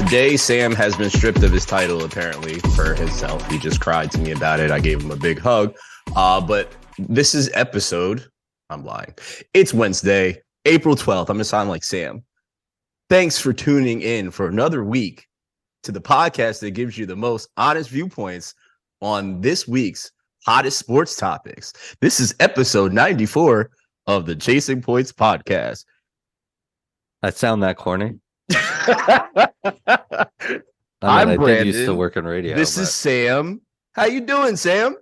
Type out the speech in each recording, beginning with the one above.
Today, Sam has been stripped of his title, apparently, for himself. He just cried to me about it. I gave him a big hug. But this is I'm lying. It's Wednesday, April 12th. I'm going to sound like Sam. Thanks for tuning in for another week to the podcast that gives you the most honest viewpoints on this week's hottest sports topics. This is episode 94 of the Chasing Points podcast. I sound that corny. I'm Brandon. I did used to work in radio. This is Sam. How you doing, Sam?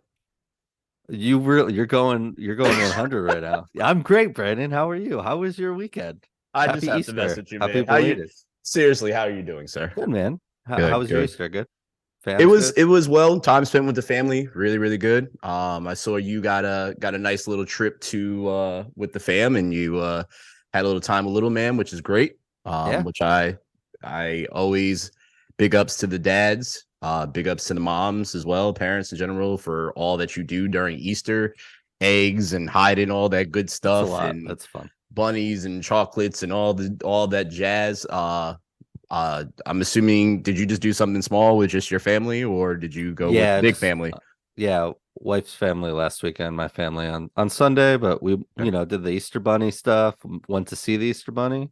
You're going 100 right now. I'm great, Brandon. How are you? How was your weekend? I just have Easter. to message you, Happy man. Seriously, how are you doing, sir? Good, man. How was your Easter? Good. It was well. Time spent with the family, really, really good. I saw you got a nice little trip to with the fam, and you had a little time with little man, which is great. Which I always big ups to the dads, big ups to the moms as well, parents in general, for all that you do during Easter, eggs and hiding all that good stuff. And that's fun. Bunnies and chocolates and all that jazz. I'm assuming, did you just do something small with just your family, or did you go with big family? Wife's family last weekend, my family on Sunday, but we did the Easter Bunny stuff, went to see the Easter Bunny,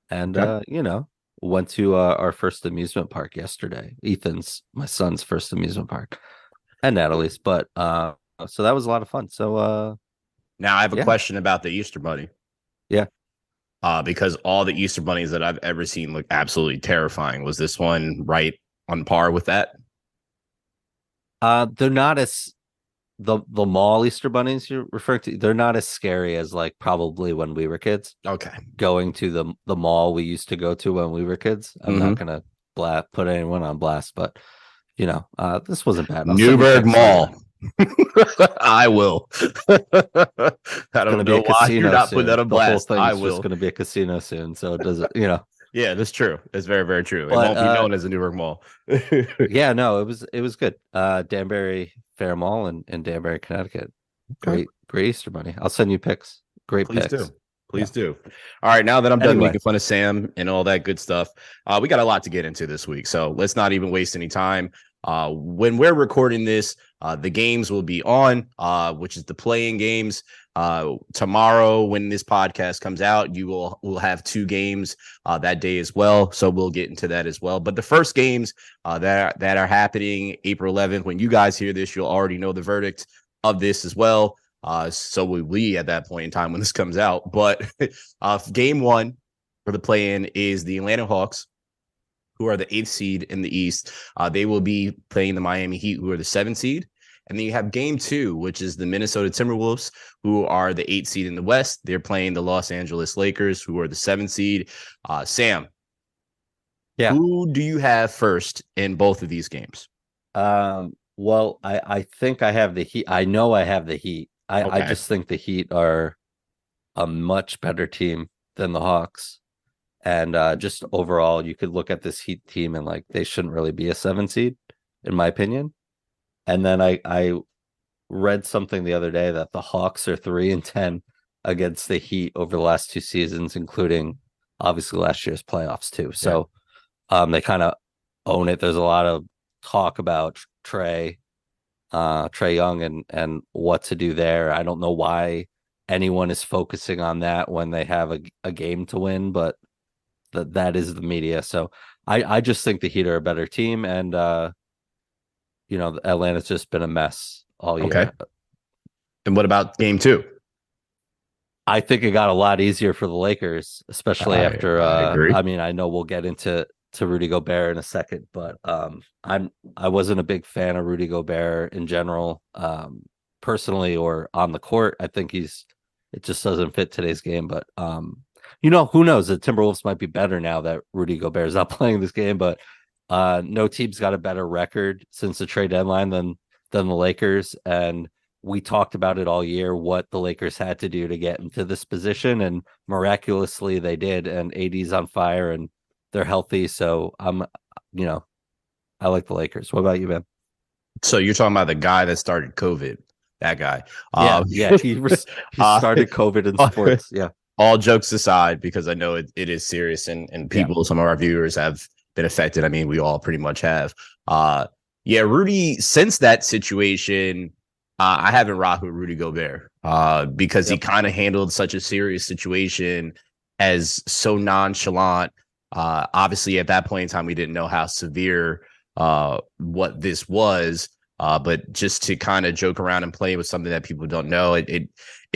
and went to our first amusement park yesterday. My son's first amusement park, and Natalie's, but so that was a lot of fun. So now I have a question about the Easter Bunny. Because all the Easter bunnies that I've ever seen look absolutely terrifying. Was this one right on par with that? They're not as the mall Easter bunnies you're referring to. They're not as scary as like probably when we were kids. Okay, going to the mall we used to go to when we were kids. I'm not gonna put anyone on blast, but this wasn't bad. Newburgh Mall. I will. I don't know why you're not putting that on blast. I will. It's going to be a casino soon, so it doesn't. Yeah, that's true. It's very, very true. It won't be known as a Newburgh Mall. It was good. Danbury Fair Mall in Danbury, Connecticut. Great Easter Bunny. I'll send you pics. Great pics. Please do. All right, now that I'm done making fun of Sam and all that good stuff, we got a lot to get into this week, so let's not even waste any time. When we're recording this, the games will be on, which is the playing games. Tomorrow, when this podcast comes out, we'll have two games that day as well. So we'll get into that as well. But the first games that are happening April 11th, when you guys hear this, you'll already know the verdict of this as well. So will we at that point in time when this comes out. But game one for the play-in is the Atlanta Hawks, who are the 8th seed in the East. They will be playing the Miami Heat, who are the 7th seed. And then you have game two, which is the Minnesota Timberwolves, who are the 8th seed in the West. They're playing the Los Angeles Lakers, who are the 7th seed. Sam, who do you have first in both of these games? Well, I think I have the Heat. I know I have the Heat. I just think the Heat are a much better team than the Hawks. And just overall, you could look at this Heat team and like they shouldn't really be a 7 seed, in my opinion. And then I read something the other day that the Hawks are 3-10 against the Heat over the last 2 seasons, including obviously last year's playoffs too. So they kind of own it. There's a lot of talk about Trae Young and what to do there. I don't know why anyone is focusing on that when they have a game to win, but that is the media. So I just think the Heat are a better team, and Atlanta's just been a mess all year. Okay. And what about game two? I think it got a lot easier for the Lakers, especially after I agree. I know we'll get into Rudy Gobert in a second, but I wasn't a big fan of Rudy Gobert in general, personally or on the court. I think it just doesn't fit today's game, but who knows? The Timberwolves might be better now that Rudy Gobert is not playing this game, but no team's got a better record since the trade deadline than the Lakers. And we talked about it all year, what the Lakers had to do to get into this position. And miraculously they did. And AD's on fire and they're healthy. So I like the Lakers. What about you, Ben? So you're talking about the guy that started COVID, that guy. He started COVID in sports. Yeah. All jokes aside, because I know it is serious and people, some of our viewers have been affected. I mean, we all pretty much have. Yeah, Rudy, since that situation, I haven't rocked with Rudy Gobert because he kind of handled such a serious situation as so nonchalant. Obviously, at that point in time, we didn't know how severe what this was. But just to kind of joke around and play with something that people don't know, it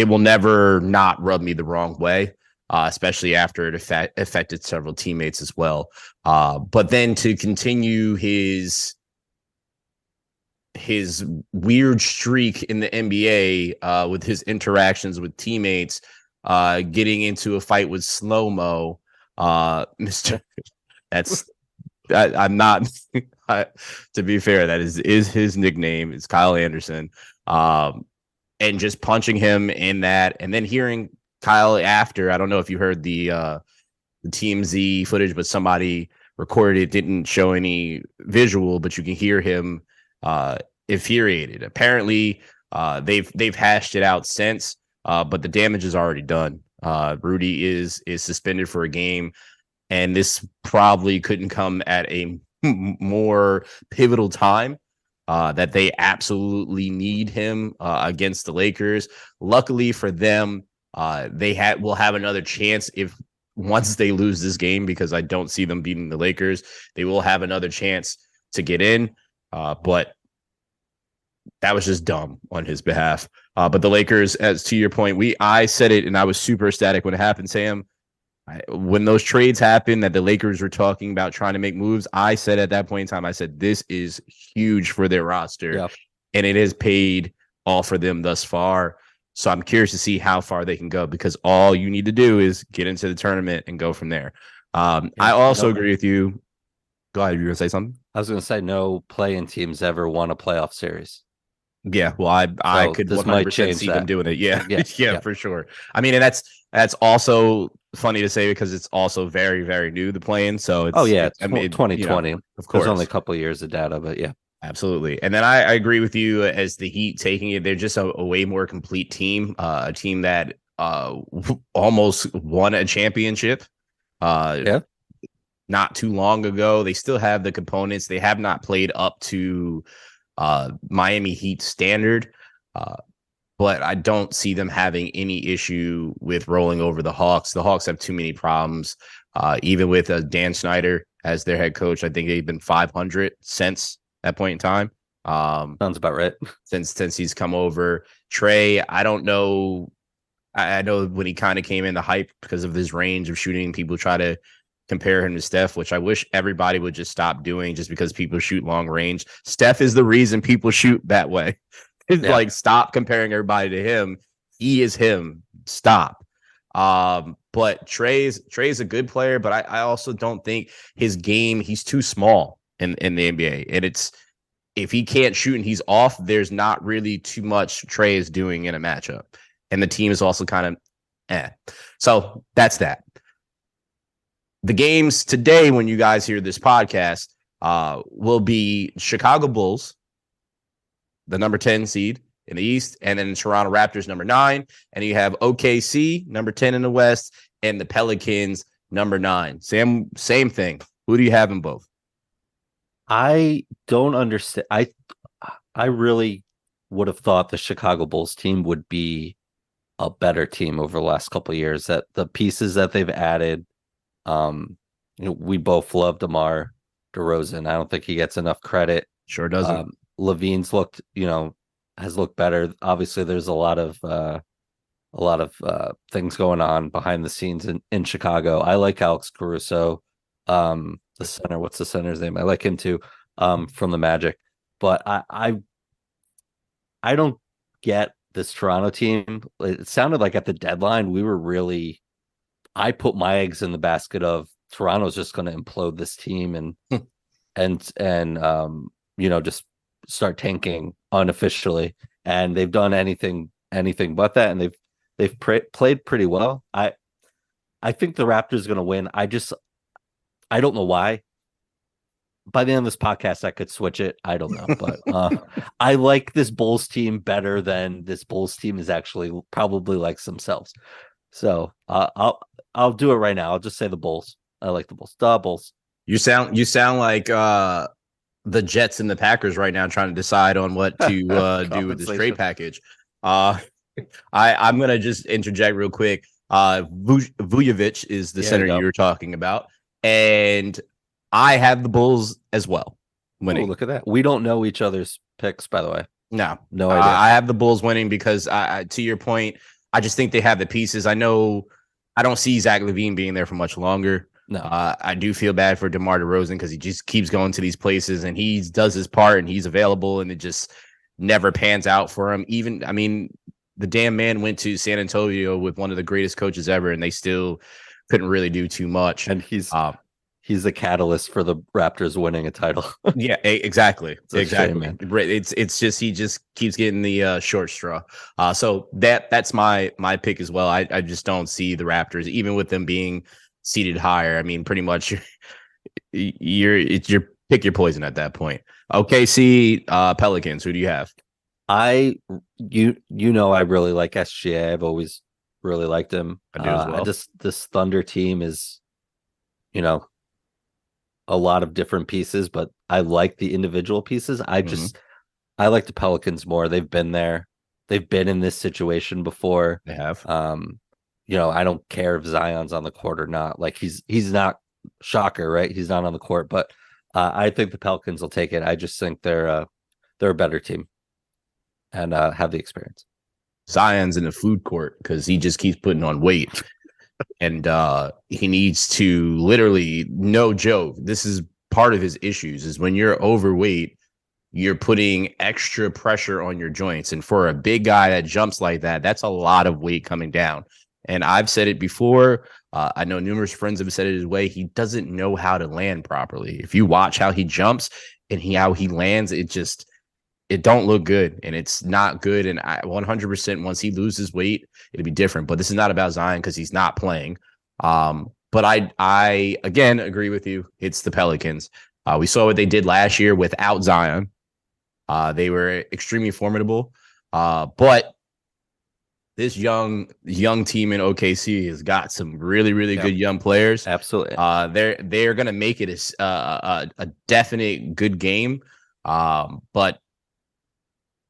will never not rub me the wrong way, especially after it affected several teammates as well. But then to continue his weird streak in the NBA with his interactions with teammates, getting into a fight with Slow Mo, Mr. That's I'm not. To be fair, that is his nickname. It's Kyle Anderson, and just punching him in that, and then hearing Kyle after. I don't know if you heard the TMZ footage, but somebody recorded it. Didn't show any visual, but you can hear him infuriated. Apparently, they've hashed it out since, but the damage is already done. Rudy is suspended for a game. And this probably couldn't come at a more pivotal time that they absolutely need him against the Lakers. Luckily for them, will have another chance if once they lose this game, because I don't see them beating the Lakers. They will have another chance to get in, but that was just dumb on his behalf. But the Lakers, as to your point, I said it and I was super ecstatic when it happened, Sam. When those trades happened that the Lakers were talking about trying to make moves, I said at that point in time, I said, this is huge for their roster. And it has paid off for them thus far. So I'm curious to see how far they can go, because all you need to do is get into the tournament and go from there. I also agree with you. Go ahead. You were going to say something? I was going to say no play-in teams ever won a playoff series. Yeah, well, I could 100% see them doing it. Yeah, for sure. I mean, and that's also funny to say because it's also very, very new, the play-in. So it's 2020. You know, of course, there's only a couple of years of data, but yeah, absolutely. And then I agree with you as the Heat taking it. They're just a way more complete team, a team that almost won a championship. Not too long ago. They still have the components. They have not played up to Miami Heat standard, but I don't see them having any issue with rolling over the Hawks. The Hawks have too many problems, even with Dan Snyder as their head coach. I think they've been 500 since that point in time. Sounds about right. Since he's come over. Trey, I don't know. I know when he kind of came in, the hype because of his range of shooting, people try to compare him to Steph, which I wish everybody would just stop doing just because people shoot long range. Steph is the reason people shoot that way. It's like, stop comparing everybody to him. He is him. Stop. But Trey's a good player, but I also don't think his game, he's too small in the NBA. And if he can't shoot and he's off, there's not really too much Trey is doing in a matchup. And the team is also kind of So that's that. The games today, when you guys hear this podcast, will be Chicago Bulls, the number 10 seed in the East, and then Toronto Raptors, number 9. And you have OKC, number 10 in the West, and the Pelicans, number 9. Sam, same thing. Who do you have in both? I don't understand. I really would have thought the Chicago Bulls team would be a better team over the last couple of years. That the pieces that they've added, we both love DeMar DeRozan. I don't think he gets enough credit. Sure doesn't. Levine's has looked better. Obviously, there's a lot of things going on behind the scenes in Chicago. I like Alex Caruso, the center. What's the center's name? I like him too, from the Magic. But I don't get this Toronto team. It sounded like at the deadline I put my eggs in the basket of Toronto's just going to implode this team and just start tanking unofficially. And they've done anything but that, and they've played pretty well. I think the Raptors are going to win. I don't know why. By the end of this podcast, I could switch it. I don't know, but I like this Bulls team better than this Bulls team is actually probably likes themselves. So I'll do it right now. I'll just say the Bulls. I like the Bulls. The Bulls. You sound like the Jets and the Packers right now trying to decide on what to do with this trade package. I'm gonna just interject real quick. Vujovic is the center you were talking about, and I have the Bulls as well winning. Oh, look at that. We don't know each other's picks, by the way. No idea. I have the Bulls winning because to your point, I just think they have the pieces. I know I don't see Zach LaVine being there for much longer. No, I do feel bad for DeMar DeRozan because he just keeps going to these places and he does his part and he's available and it just never pans out for him. Even, I mean, the damn man went to San Antonio with one of the greatest coaches ever and they still couldn't really do too much. And he's the catalyst for the Raptors winning a title. Yeah, exactly. Exactly. Shame, it's just he just keeps getting the short straw. So that's my pick as well. I just don't see the Raptors, even with them being seated higher. I mean, pretty much you're pick your poison at that point. OKC, Pelicans. Who do you have? I really like SGA. I've always really liked him. I do as well. This Thunder team is, a lot of different pieces, but I like the individual pieces. I like the Pelicans more. They've been there. They've been in this situation before. They have. I don't care if Zion's on the court or not. Like he's not, shocker, right? He's not on the court, but I think the Pelicans will take it. I just think they're a better team and have the experience. Zion's in the food court because he just keeps putting on weight. And he needs to literally, no joke, this is part of his issues, is when you're overweight, you're putting extra pressure on your joints. And for a big guy that jumps like that, that's a lot of weight coming down. And I've said it before. I know numerous friends have said it his way. He doesn't know how to land properly. If you watch how he jumps and how he lands, it don't look good and it's not good. And 100% once he loses weight, it'll be different. But this is not about Zion because he's not playing. But I again agree with you. It's the Pelicans. We saw what they did last year without Zion. They were extremely formidable. But this young team in OKC has got some really, really good young players. Absolutely. They're gonna make it a definite good game. But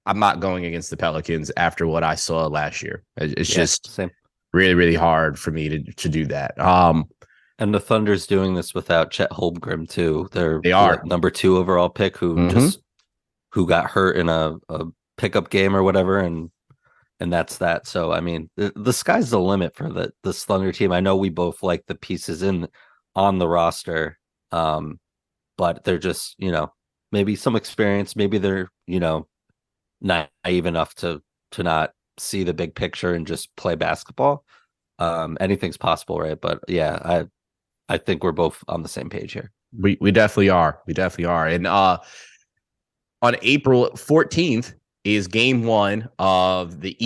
I'm not going against the Pelicans after what I saw last year. It's just really, really hard for me to do that. And the Thunder's doing this without Chet Holmgren too. They are number 2 overall pick who got hurt in a pickup game or whatever, and that's that. So I mean, the sky's the limit for this Thunder team. I know we both like the pieces on the roster, but they're just maybe some experience. Maybe they're naive enough to not see the big picture and just play basketball. Anything's possible, right? But yeah, I think we're both on the same page here. We definitely are. We definitely are. And on April 14th is game 1 of the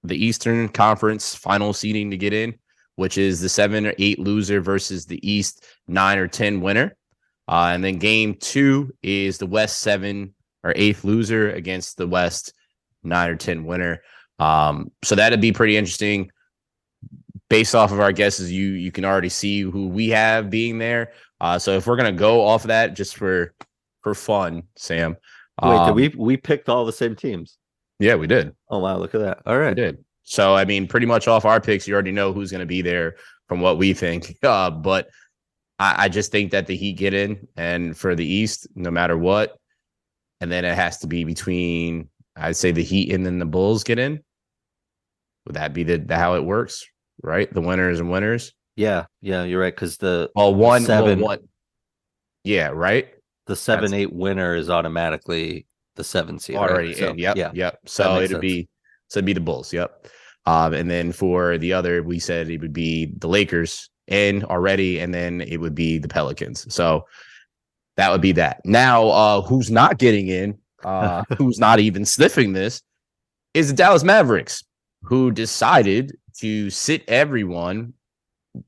Eastern Conference final seeding to get in, which is the 7 or 8 loser versus the East 9 or 10 winner. And then game 2 is the West 7 or 8th loser against the West 9 or 10 winner. So that'd be pretty interesting. Based off of our guesses, you can already see who we have being there. So if we're gonna go off of that just for fun, Sam. Wait, did we picked all the same teams? Yeah, we did. Oh wow, look at that. All right. We did. So I mean, pretty much off our picks, you already know who's gonna be there from what we think. But I just think that the Heat get in, and for the East, no matter what. And then it has to be between, I'd say, the Heat and then the Bulls get in. Would that be the how it works, right? The winners and winners. Yeah, you're right. Because yeah, right. The 7-8 winner is automatically the 7 seed already. Right? So, yep. So it'd be the Bulls. Yep. And then for the other, we said it would be the Lakers in already, and then it would be the Pelicans. So. That would be that. Now, who's not getting in, who's not even sniffing this, is the Dallas Mavericks, who decided to sit everyone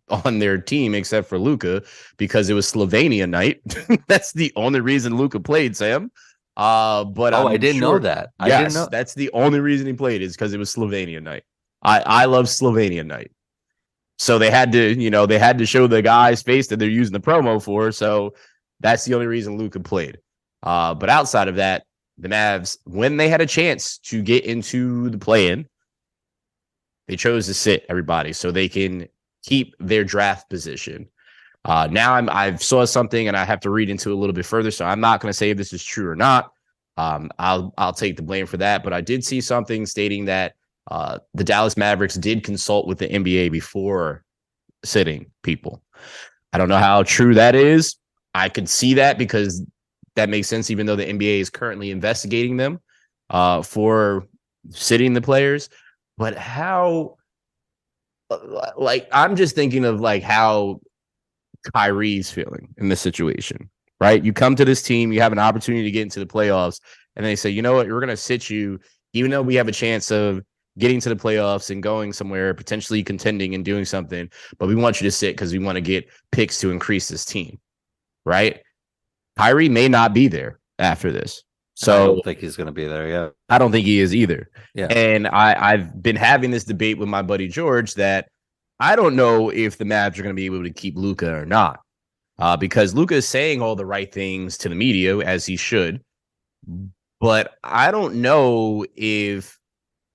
on their team except for Luka because it was Slovenia night. That's the only reason Luka played, Sam. But I didn't know that. I didn't know. That's the only reason he played is because it was Slovenia night. I love Slovenia night. So they had to show the guy's face that they're using the promo for. So that's the only reason Luka played. But outside of that, the Mavs, when they had a chance to get into the play-in, they chose to sit everybody so they can keep their draft position. Now I've saw something and I have to read into it a little bit further, so I'm not going to say if this is true or not. I'll take the blame for that, but I did see something stating that the Dallas Mavericks did consult with the NBA before sitting people. I don't know how true that is. I could see that because that makes sense, even though the NBA is currently investigating them for sitting the players. But how, like, I'm just thinking of like how Kyrie's feeling in this situation, right? You come to this team, you have an opportunity to get into the playoffs, and they say, you know what, we're going to sit you, even though we have a chance of getting to the playoffs and going somewhere, potentially contending and doing something, but we want you to sit because we want to get picks to increase this team, right? Kyrie may not be there after this. So I don't think he's going to be there. Yeah. I don't think he is either. Yeah. And I've been having this debate with my buddy George that I don't know if the Mavs are going to be able to keep Luka or not, because Luka is saying all the right things to the media as he should. But I don't know if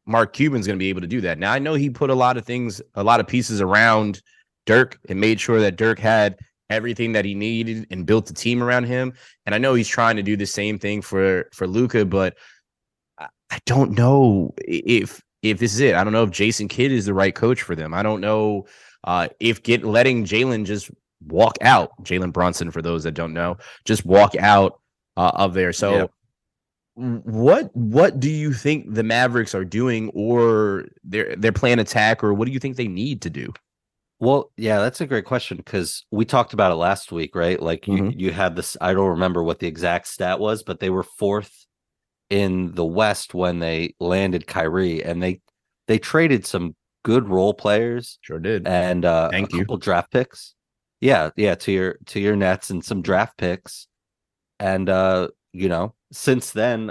Mark Cuban's going to be able to do that. Now, I know he put a lot of pieces around Dirk and made sure that Dirk had everything that he needed and built the team around him. And I know he's trying to do the same thing for Luka, but I don't know if this is it. I don't know if Jason Kidd is the right coach for them. I don't know if letting Jalen just walk out, Jalen Brunson, for those that don't know, just walk out of there. So what do you think the Mavericks are doing, or their plan attack, or what do you think they need to do? Well, yeah, that's a great question because we talked about it last week, right? Like you had this, I don't remember what the exact stat was, but they were fourth in the West when they landed Kyrie, and they traded some good role players. Sure did. And couple draft picks. Yeah, to your Nets and some draft picks. And since then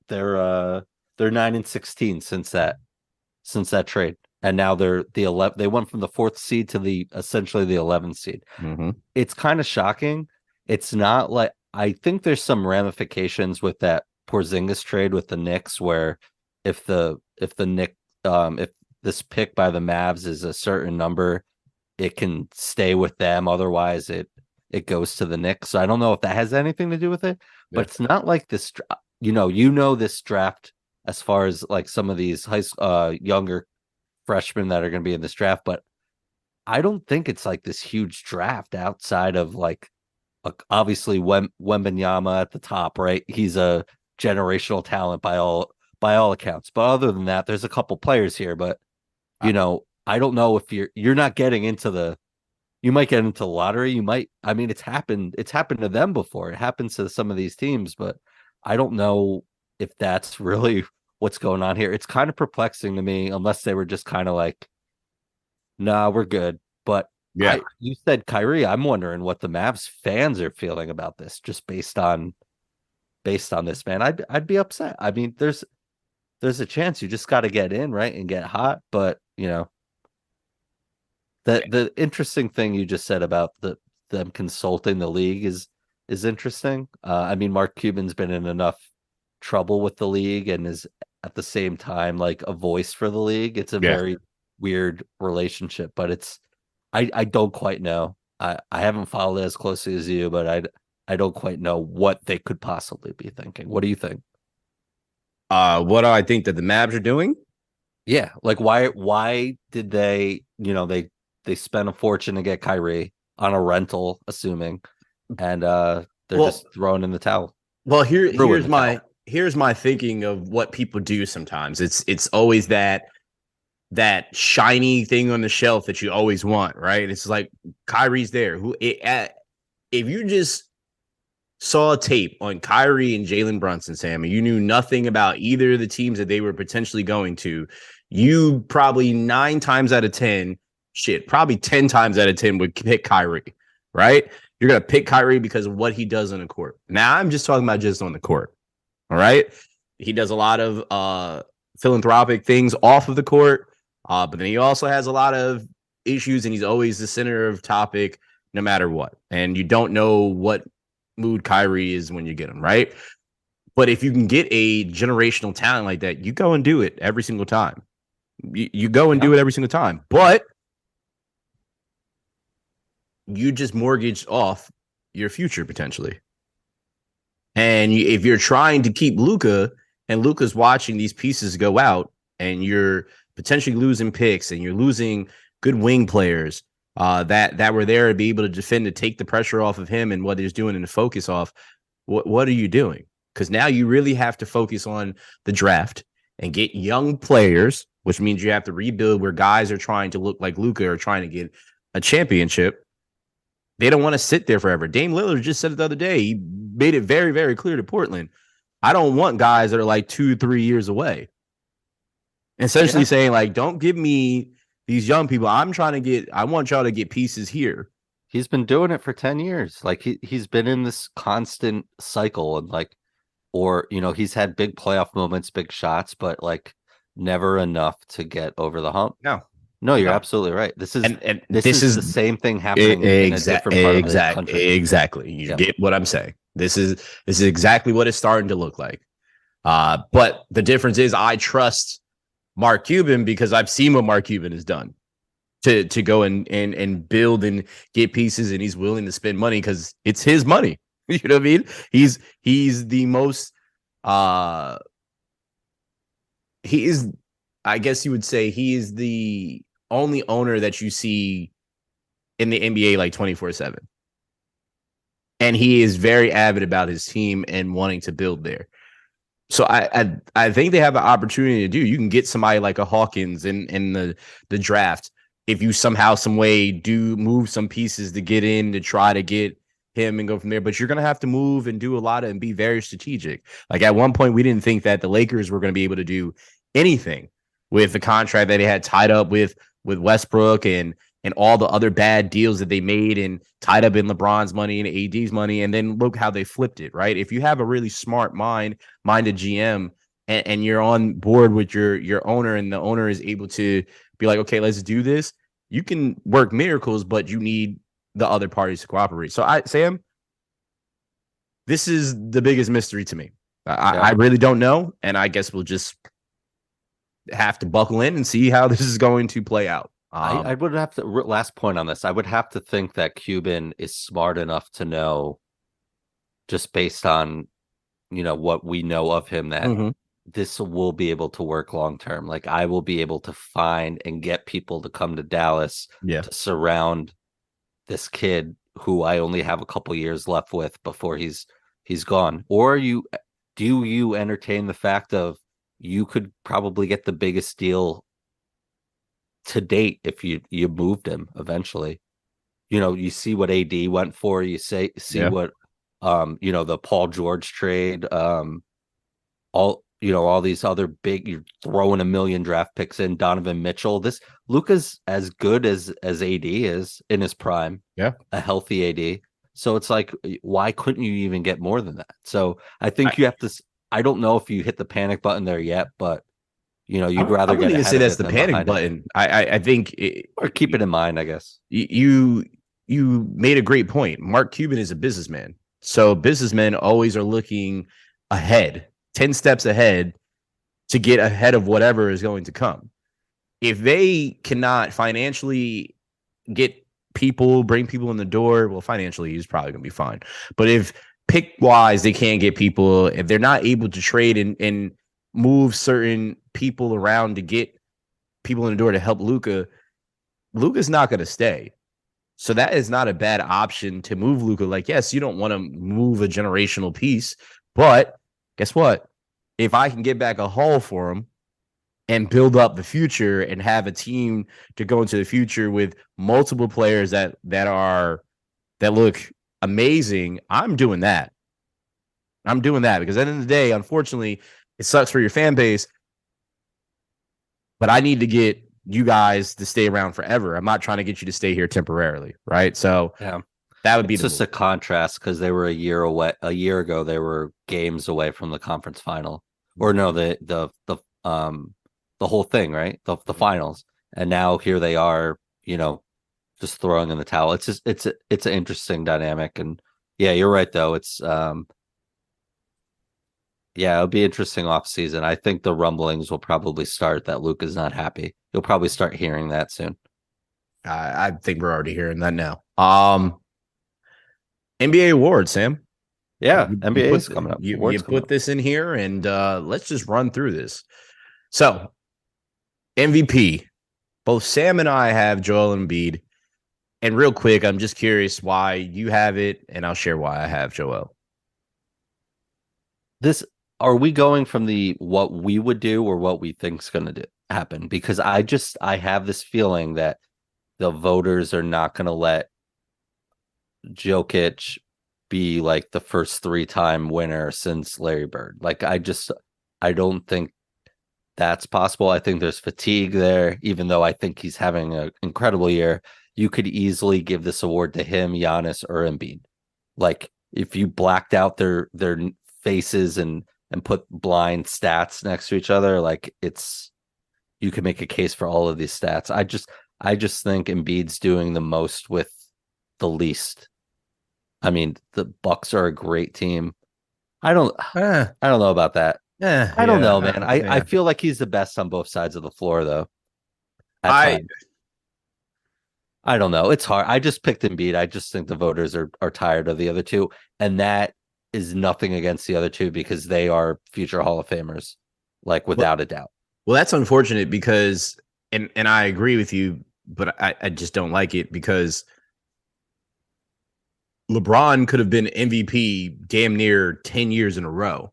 they're 9-16 since that trade. And now they're the 11. They went from the 4th seed to essentially the 11th seed. Mm-hmm. It's kind of shocking. It's not like, I think there's some ramifications with that Porzingis trade with the Knicks, where if this pick by the Mavs is a certain number, it can stay with them. Otherwise, it goes to the Knicks. So I don't know if that has anything to do with it. Yeah. But it's not like this. This draft as far as like some of these younger freshmen that are going to be in this draft, but I don't think it's like this huge draft outside of like obviously Wembanyama at the top, right? He's a generational talent by all accounts. But other than that, there's a couple players here, but I don't know if you're not getting into you might get into the lottery. It's happened to them before. It happens to some of these teams, but I don't know if that's really what's going on here. It's kind of perplexing to me, unless they were just kind of like, nah, we're good. But yeah, you said Kyrie. I'm wondering what the Mavs fans are feeling about this, just based on this, man. I'd be upset. I mean, there's a chance. You just got to get in, right, and get hot. But the interesting thing you just said about them consulting the league is interesting. Mark Cuban's been in enough trouble with the league and is at the same time like a voice for the league. It's a very weird relationship, but I don't quite know. I haven't followed it as closely as you, but I don't quite know what they could possibly be thinking. What do you think? What do I think that the Mavs are doing? Yeah, like why did they spent a fortune to get Kyrie on a rental, assuming, and they're just throwing in the towel. Well, here's my thinking of what people do sometimes. It's always that shiny thing on the shelf that you always want, right? It's like Kyrie's there. If you just saw a tape on Kyrie and Jalen Brunson, Sam, and you knew nothing about either of the teams that they were potentially going to, you probably 9 times out of 10, probably 10 times out of 10 would pick Kyrie, right? You're going to pick Kyrie because of what he does on the court. Now, I'm just talking about just on the court, all right? He does a lot of philanthropic things off of the court, but then he also has a lot of issues, and he's always the center of topic no matter what. And you don't know what mood Kyrie is when you get him, right? But if you can get a generational talent like that, you go and do it every single time. You go and do it every single time. But you just mortgaged off your future potentially. And if you're trying to keep Luka and Luka's watching these pieces go out and you're potentially losing picks and you're losing good wing players that were there to be able to defend, to take the pressure off of him and what he's doing and to focus off, what are you doing? Because now you really have to focus on the draft and get young players, which means you have to rebuild where guys are trying to look like Luka or trying to get a championship. They don't want to sit there forever. Dame Lillard just said it the other day. He made it very, very clear to Portland. I don't want guys that are like 2-3 years away. Essentially saying, like, don't give me these young people. I want y'all to get pieces here. He's been doing it for 10 years. Like he's been in this constant cycle and like, or, you know, he's had big playoff moments, big shots, but like never enough to get over the hump. No, you're absolutely right. This is and this is the same thing happening in a different part of the country. Exactly. You get what I'm saying. This is exactly what it's starting to look like. But the difference is I trust Mark Cuban because I've seen what Mark Cuban has done to go and build and get pieces, and he's willing to spend money because it's his money. You know what I mean? He's the most he is, I guess you would say, he is the only owner that you see in the NBA like 24/7. And he is very avid about his team and wanting to build there. So I think they have an opportunity to do. You can get somebody like a Hawkins in the draft if you somehow, some way do move some pieces to get in to try to get him and go from there. But you're going to have to move and do a lot and be very strategic. Like at one point, we didn't think that the Lakers were going to be able to do anything with the contract that they had tied up with Westbrook and all the other bad deals that they made and tied up in LeBron's money and AD's money. And then look how they flipped it, right? If you have a really smart minded GM and you're on board with your owner and the owner is able to be like, okay, let's do this, you can work miracles, but you need the other parties to cooperate. So Sam, this is the biggest mystery to me. I really don't know. And I guess we'll just have to buckle in and see how this is going to play out. I would have to, last point on this, I would have to think that Cuban is smart enough to know, just based on, you know, what we know of him, that this will be able to work long term. Like I will be able to find and get people to come to Dallas to surround this kid who I only have a couple years left with before he's gone. Or do you entertain the fact of you could probably get the biggest deal to date if you moved him eventually? You know, you see what AD went for, you see what you know, the Paul George trade, all these other big, you're throwing $1 million draft picks in, Donovan Mitchell. This Luka's as good as AD is in his prime. A healthy AD. So it's like, why couldn't you even get more than that? So I think you have to, I don't know if you hit the panic button there yet, but you know, you'd rather get ahead say that's the panic button. I think or keep it in mind, I guess. You made a great point. Mark Cuban is a businessman. So businessmen always are looking ahead, 10 steps ahead, to get ahead of whatever is going to come. If they cannot financially get people, bring people in the door, well, financially, he's probably going to be fine. But if pick-wise, they can't get people, if they're not able to trade and move certain people around to get people in the door to help Luka's not going to stay. So that is not a bad option to move Luka. Like, yes, you don't want to move a generational piece, but guess what? If I can get back a haul for him and build up the future and have a team to go into the future with multiple players that look amazing, I'm doing that. I'm doing that because at the end of the day, unfortunately, it sucks for your fan base, but I need to get you guys to stay around forever. I'm not trying to get you to stay here temporarily, right? So that would be just a contrast because they were a year away. A year ago, they were games away from the conference final, or no, the whole thing, right? The finals, and now here they are, just throwing in the towel. It's just it's an interesting dynamic, and yeah, you're right though. It's yeah, it'll be interesting off season. I think the rumblings will probably start that Luke is not happy. You'll probably start hearing that soon. I think we're already hearing that now. NBA awards, Sam. Yeah, NBA is coming up. You put this in here, and let's just run through this. So, MVP. Both Sam and I have Joel Embiid. And real quick, I'm just curious why you have it, and I'll share why I have Joel. Are we going from the what we would do or what we think's going to happen? Because I have this feeling that the voters are not going to let Jokic be like the first 3-time winner since Larry Bird. Like I don't think that's possible. I think there's fatigue there, even though I think he's having an incredible year. You could easily give this award to him, Giannis, or Embiid. Like if you blacked out their faces and put blind stats next to each other, like you can make a case for all of these stats. I just think Embiid's doing the most with the least. I mean, the Bucks are a great team. I don't know about that. I don't know, man. I feel like he's the best on both sides of the floor, though. I don't know. It's hard. I just picked Embiid. I just think the voters are tired of the other two, and that is nothing against the other two because they are future Hall of Famers, like without a doubt. Well, that's unfortunate because, and I agree with you, but I just don't like it because LeBron could have been MVP damn near 10 years in a row.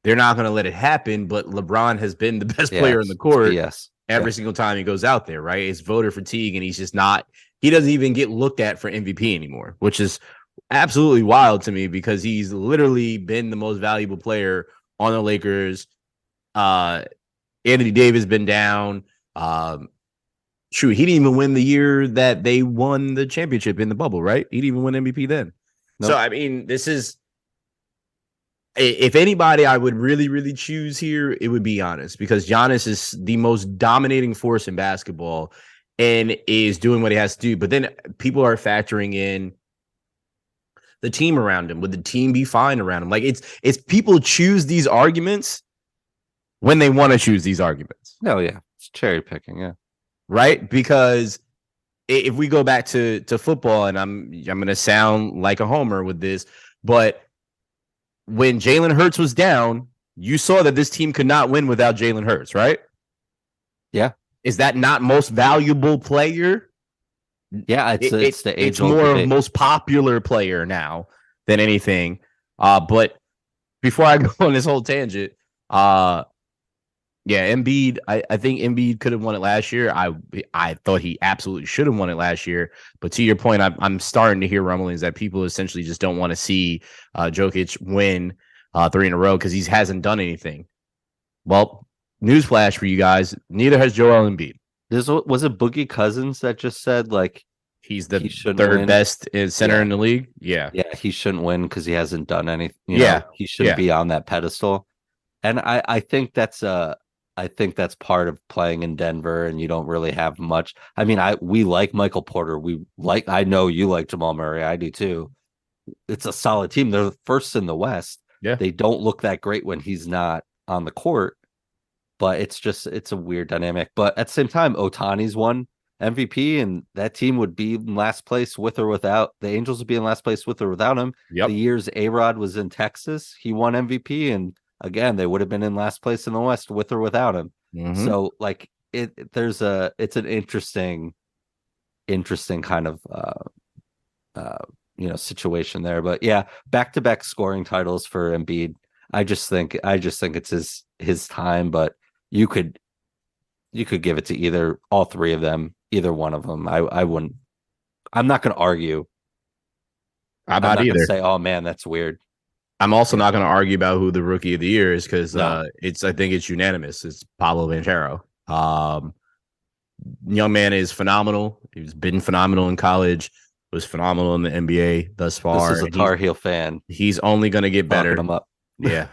They're not going to let it happen, but LeBron has been the best player in the court every single time he goes out there, right? It's voter fatigue, and he's just not – he doesn't even get looked at for MVP anymore, which is absolutely wild to me because he's literally been the most valuable player on the Lakers. Anthony Davis been down. True, he didn't even win the year that they won the championship in the bubble, right? He didn't even win MVP then. Nope. So, I mean, this is – if anybody I would really, really choose here, it would be Giannis because Giannis is the most dominating force in basketball and is doing what he has to do. But then people are factoring in the team around him. Would the team be fine around him? Like it's people choose these arguments when they want to choose these arguments. No, yeah. It's cherry picking, yeah. Right? Because if we go back to football, and I'm going to sound like a homer with this, but when Jalen Hurts was down, you saw that this team could not win without Jalen Hurts, right? Yeah. Is that not most valuable player? Yeah, it's the age-old It's more of most popular player now than anything. But before I go on this whole tangent, Embiid, I think Embiid could have won it last year. I thought he absolutely should have won it last year. But to your point, I'm starting to hear rumblings that people essentially just don't want to see Jokic win 3 in a row because he hasn't done anything. Well, newsflash for you guys, neither has Joel Embiid. Was it Boogie Cousins that just said like he's the third best center in the league? Yeah. Yeah, he shouldn't win because he hasn't done anything. He shouldn't be on that pedestal. And I think that's part of playing in Denver, and you don't really have much. I mean, we like Michael Porter. I know you like Jamal Murray. I do too. It's a solid team. They're the first in the West. Yeah. They don't look that great when he's not on the court, but it's a weird dynamic. But at the same time, Ohtani's won MVP, and that team would be in last place with or without the Angels would be in last place with or without him. Yep. The years A-Rod was in Texas, he won MVP, and again, they would have been in last place in the West with or without him. Mm-hmm. So like it's an interesting kind of situation there. But yeah, back-to-back scoring titles for Embiid. I just think it's his time, but you could give it to all three of them, either one of them. I'm not going to argue. I'm not either. Gonna say, oh man, that's weird. I'm also not going to argue about who the rookie of the year is because I think it's unanimous. It's Pablo Banchero. Young man is phenomenal. He's been phenomenal in college. Was phenomenal in the NBA thus far. This is a Tar Heel fan. He's only going to get better. Him up. Yeah.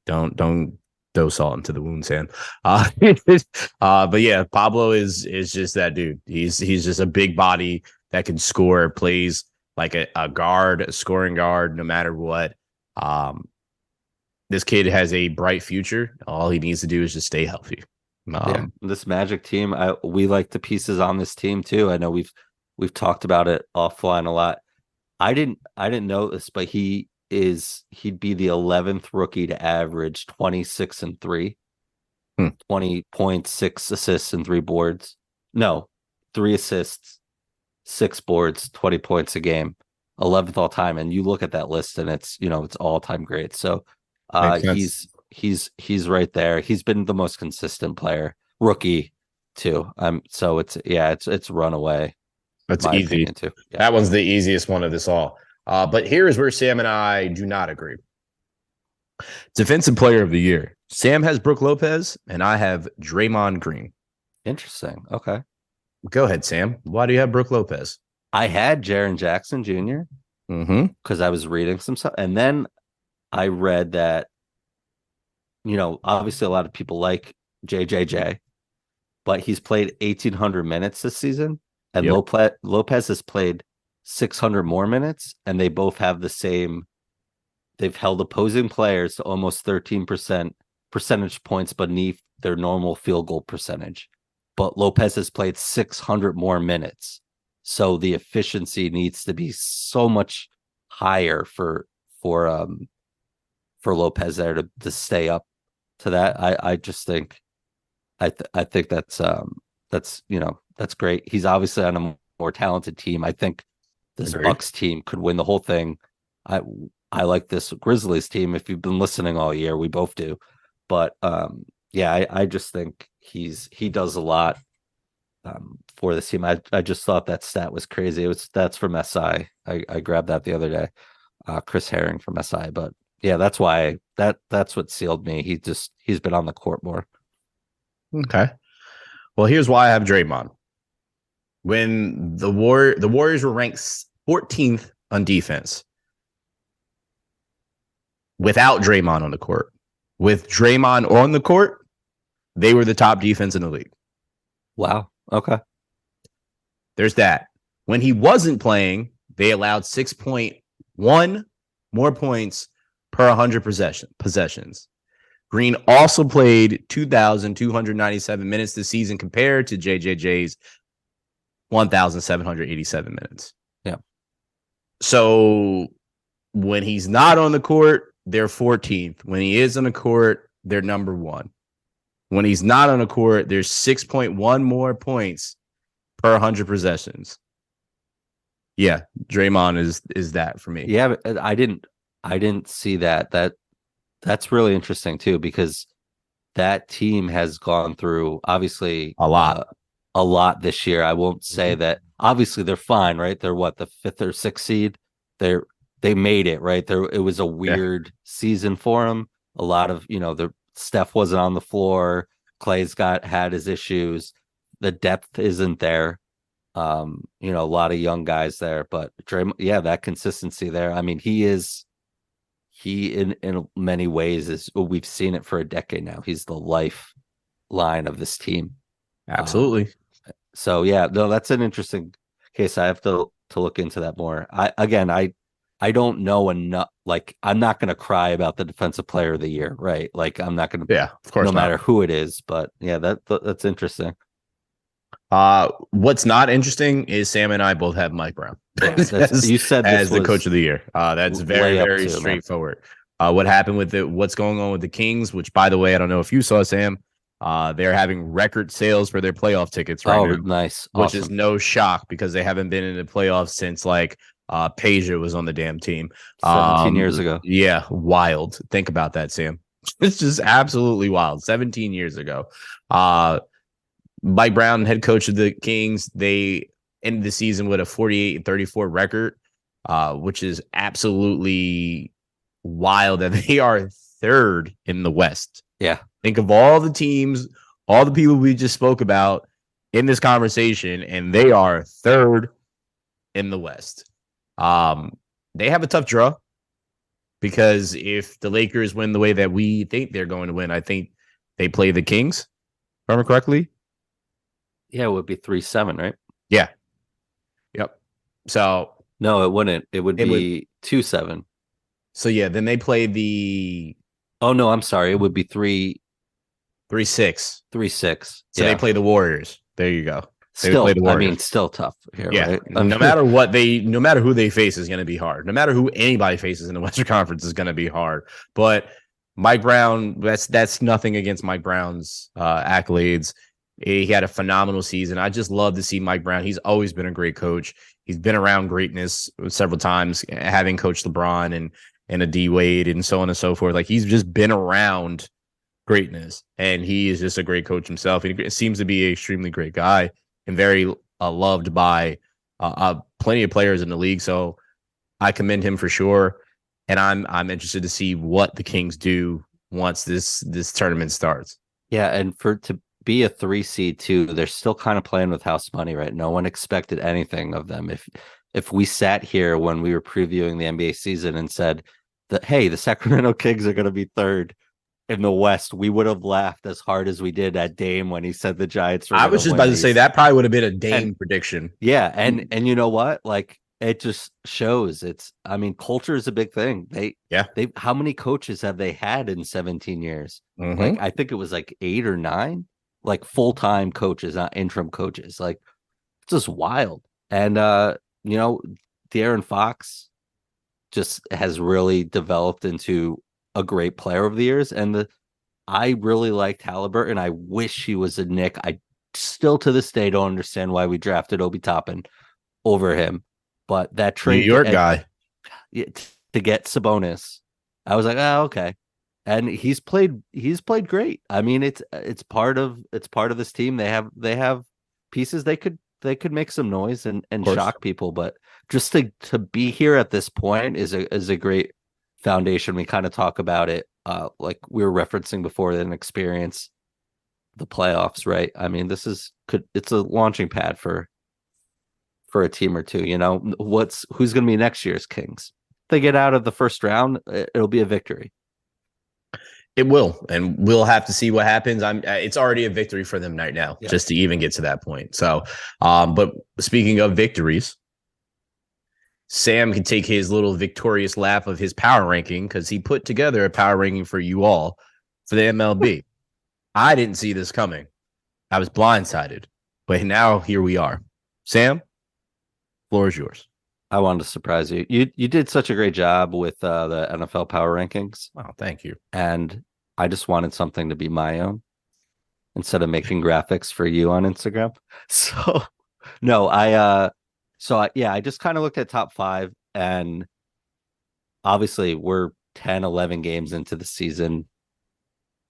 Don't throw salt into the wound, Sam. But yeah, Pablo is just that dude. He's just a big body that can score, plays like a guard, a scoring guard, no matter what. This kid has a bright future. All he needs to do is just stay healthy. This Magic team, we like the pieces on this team too. I know we've talked about it offline a lot. I didn't know this, but he'd be the 11th rookie to average 26 and 3, 20 points, 6 assists, and 3 boards. No, 3 assists, 6 boards, 20 points a game, 11th all time. And you look at that list, and it's all time great. So he's right there. He's been the most consistent player, rookie too. So it's runaway. That's easy. Too. Yeah. That one's the easiest one of this all. But here is where Sam and I do not agree. Defensive player of the year. Sam has Brook Lopez, and I have Draymond Green. Interesting. Okay. Go ahead, Sam. Why do you have Brook Lopez? I had Jaren Jackson Jr. Because I was reading some stuff. And then I read that, obviously a lot of people like JJJ, but he's played 1,800 minutes this season. And Lopez has played 600 more minutes, and they both have the same. They've held opposing players to almost 13% percentage points beneath their normal field goal percentage. But Lopez has played 600 more minutes. So the efficiency needs to be so much higher for Lopez there to stay up to that. I just think I think that's great. He's obviously on a more talented team. I think this Bucks team could win the whole thing. I like this Grizzlies team. If you've been listening all year, we both do. But I just think he does a lot for this team. I just thought that stat was crazy. That's from SI. I grabbed that the other day. Chris Herring from SI. But yeah, that's why that's what sealed me. He's been on the court more. Okay. Well, here's why I have Draymond. When the Warriors were ranked 14th on defense without Draymond on the court. With Draymond on the court, they were the top defense in the league. Wow. Okay. There's that. When he wasn't playing, they allowed 6.1 more points per 100 possessions. Green also played 2,297 minutes this season compared to JJJ's 1,787 minutes. Yeah. So when he's not on the court, they're 14th. When he is on the court, they're number 1. When he's not on the court, there's 6.1 more points per 100 possessions. Yeah, Draymond is that for me. Yeah, but I didn't see that. That's really interesting too, because that team has gone through obviously a lot this year. I won't say that obviously they're fine, right? They're the 5th or 6th seed. They made it, right? It was a weird season for them. A lot of, the Steph wasn't on the floor. Clay's had his issues. The depth isn't there. A lot of young guys there, but Draymond, that consistency there. I mean, he in many ways we've seen it for a decade now. He's the lifeline of this team. Absolutely. That's an interesting case. I have to look into that more. I don't know enough. Like, I'm not going to cry about the defensive player of the year, right? Like, I'm not going to. Yeah, of course. No matter who it is, but that's interesting. What's not interesting is Sam and I both have Mike Brown. You said as the coach of the year. That's very, very straightforward. What happened with it? What's going on with the Kings? Which, by the way, I don't know if you saw, Sam. They're having record sales for their playoff tickets right now. Nice. Which awesome. is no shock because they haven't been in the playoffs since Peja was on the damn team 17 years ago. Yeah, wild. Think about that, Sam. It's just absolutely wild. 17 years ago. Mike Brown, head coach of the Kings, they ended the season with a 48-34 record, which is absolutely wild that they are 3rd in the West. Yeah. Think of all the teams, all the people we just spoke about in this conversation, and they are 3rd in the West. They have a tough draw because if the Lakers win the way that we think they're going to win, I think they play the Kings, if I remember correctly. Yeah, it would be 3-7, right? Yeah. Yep. So No, it wouldn't. It would it would. be 2-7. So yeah, then they play the Oh no, I'm sorry. It would be 3-6. 3-6. So they Yeah. play the Warriors. There you go. They would play Still, the I mean, Warriors. still tough here, Yeah. right? No matter what no matter who they face is going to be hard. No matter who anybody faces in the Western Conference is going to be hard. But Mike Brown, that's nothing against Mike Brown's accolades. He had a phenomenal season. I just love to see Mike Brown. He's always been a great coach. He's been around greatness several times, having coached LeBron and a D Wade and so on and so forth. Like he's just been around greatness, and he is just a great coach himself. He seems to be an extremely great guy and very loved by plenty of players in the league. So I commend him for sure, and I'm interested to see what the Kings do once this tournament starts. Yeah, and to be a 3 seed too, they're still kind of playing with house money, right? No one expected anything of them. If we sat here when we were previewing the NBA season and said that, hey, the Sacramento Kings are going to be third in the West, we would have laughed as hard as we did at Dame when he said the Giants were. I was just about to say that probably would have been a Dame prediction. Yeah, and you know what? Like it just shows I mean, culture is a big thing. They how many coaches have they had in 17 years? Mm-hmm. Like I think it was like 8 or 9, like full-time coaches, not interim coaches. Like it's just wild. And you know, De'Aaron Fox just has really developed into a great player over the years. And I really liked Halliburton. I wish he was a Knick. I still to this day don't understand why we drafted Obi Toppin over him. But that trade, New York guy, to get Sabonis, I was like, oh, okay. And he's played great. I mean, it's part of this team. They have pieces they could make some noise and shock people. But just to be here at this point is a great foundation. We kind of talk about it, like we were referencing before, an experience, the playoffs, right? I mean, it's a launching pad for a team or two. You know, who's going to be next year's Kings? If they get out of the first round, it'll be a victory. It will, and we'll have to see what happens. It's already a victory for them right now, just to even get to that point. So, but speaking of victories, Sam can take his little victorious lap of his power ranking because he put together a power ranking for you all for the MLB. I didn't see this coming. I was blindsided, but now here we are. Sam, floor is yours. I wanted to surprise you. You did such a great job with the NFL power rankings. Oh, thank you. And I just wanted something to be my own instead of making graphics for you on Instagram. So no, I just kind of looked at top 5, and obviously we're 10, 11 games into the season.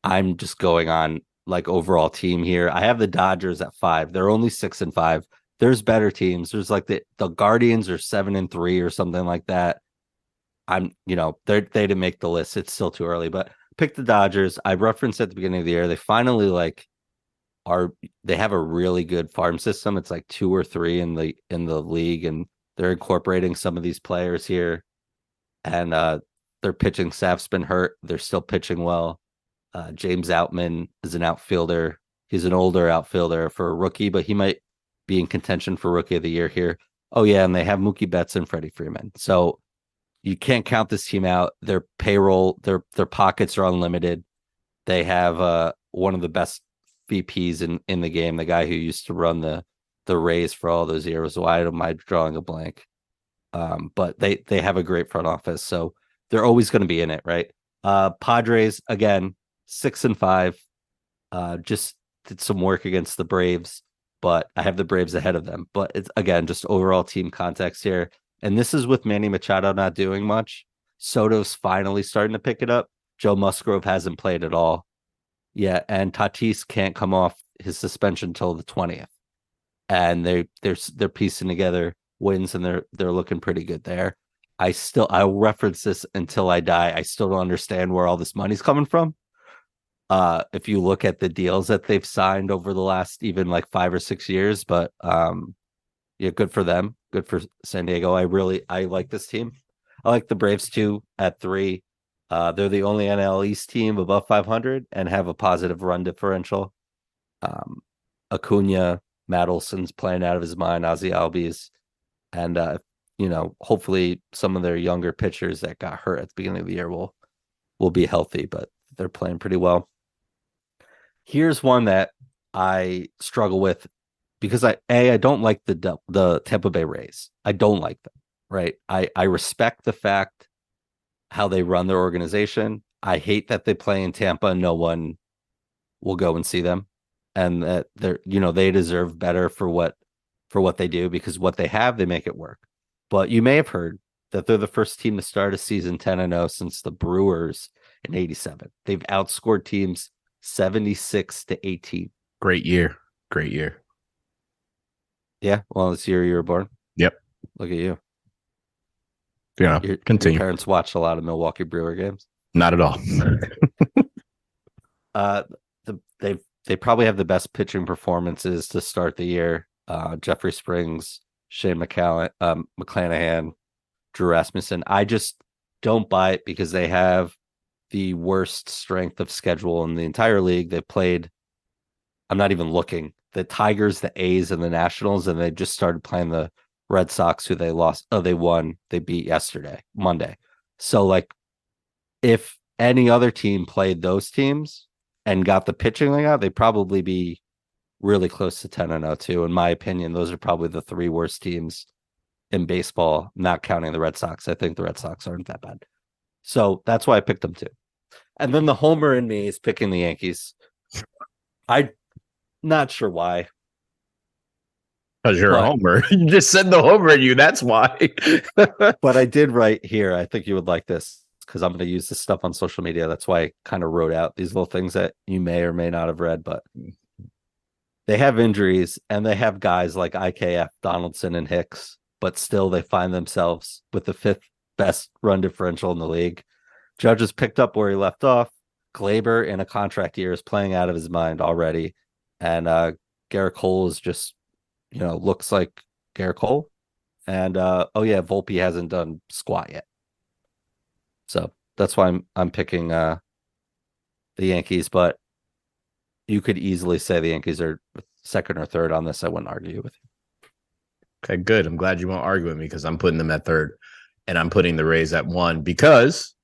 I'm just going on like overall team here. I have the Dodgers at 5. They're only 6-5. There's better teams. There's like the Guardians are 7-3 or something like that. They didn't make the list. It's still too early, but pick the Dodgers. I referenced at the beginning of the year. They finally they have a really good farm system. It's like 2 or 3 in the league, and they're incorporating some of these players here. And their pitching staff's been hurt. They're still pitching well. James Outman is an outfielder. He's an older outfielder for a rookie, but he might be in contention for Rookie of the Year here. Oh yeah, and they have Mookie Betts and Freddie Freeman. So you can't count this team out. Their payroll, their pockets are unlimited. They have one of the best VPs in the game, the guy who used to run the Rays for all those years. Why am I drawing a blank? But they have a great front office, so they're always going to be in it, right? Padres again, 6-5. Just did some work against the Braves, but I have the Braves ahead of them. But it's again just overall team context here, and this is with Manny Machado not doing much. Soto's finally starting to pick it up. Joe Musgrove hasn't played at all. Yeah, and Tatis can't come off his suspension until the 20th. And they're piecing together wins, and they're looking pretty good there. I'll reference this until I die. I still don't understand where all this money's coming from. If you look at the deals that they've signed over the last even like 5 or 6 years, but yeah, good for them. Good for San Diego. I like this team. I like the Braves too at 3. They're the only NL East team above 500 and have a positive run differential. Acuna, Matt Olson's playing out of his mind, Ozzy Albies, and hopefully some of their younger pitchers that got hurt at the beginning of the year will be healthy, but they're playing pretty well. Here's one that I struggle with because I don't like the Tampa Bay Rays. I don't like them, right? I respect the fact how they run their organization. I hate that they play in Tampa and no one will go and see them, and that they deserve better for what they do, because what they have, they make it work. But you may have heard that they're the first team to start a season 10-0 since the Brewers in '87. They've outscored teams 76-18. Great year. Great year. Yeah. Well, this year you were born. Yep. Look at you. Yeah. Continue. Your parents watched a lot of Milwaukee Brewer games? Not at all. They probably have the best pitching performances to start the year. Jeffrey Springs, Shane McClanahan, Drew Rasmussen. I just don't buy it because they have the worst strength of schedule in the entire league. They played, I'm not even looking, the Tigers, the A's, and the Nationals, and they just started playing the Red Sox, who they lost. Oh, they beat Monday. So, like, if any other team played those teams and got the pitching they got, they'd probably be really close to 10-0 too. In my opinion, those are probably the three worst teams in baseball, not counting the Red Sox. I think the Red Sox aren't that bad. So that's why I picked them too. And then the homer in me is picking the Yankees. I'm not sure why. Because you're a homer. You just said the homer in you. That's why. But I did write here. I think you would like this because I'm going to use this stuff on social media. That's why I kind of wrote out these little things that you may or may not have read. But they have injuries and they have guys like IKF, Donaldson, and Hicks. But still, they find themselves with the fifth best run differential in the league. Judge has picked up where he left off. Glaber in a contract year is playing out of his mind already. And Garrett Cole is just, looks like Garrett Cole. And Volpe hasn't done squat yet. So that's why I'm picking the Yankees. But you could easily say the Yankees are second or third on this. I wouldn't argue with you. Okay, good. I'm glad you won't argue with me because I'm putting them at third. And I'm putting the Rays at 1 because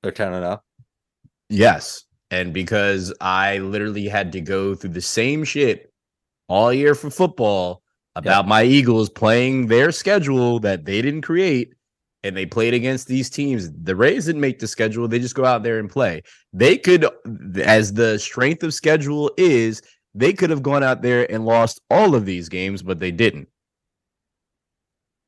they're 10-0. Yes. And because I literally had to go through the same shit all year for football about my Eagles playing their schedule that they didn't create, and they played against these teams. The Rays didn't make the schedule. They just go out there and play. They could, as the strength of schedule is, they could have gone out there and lost all of these games, but they didn't.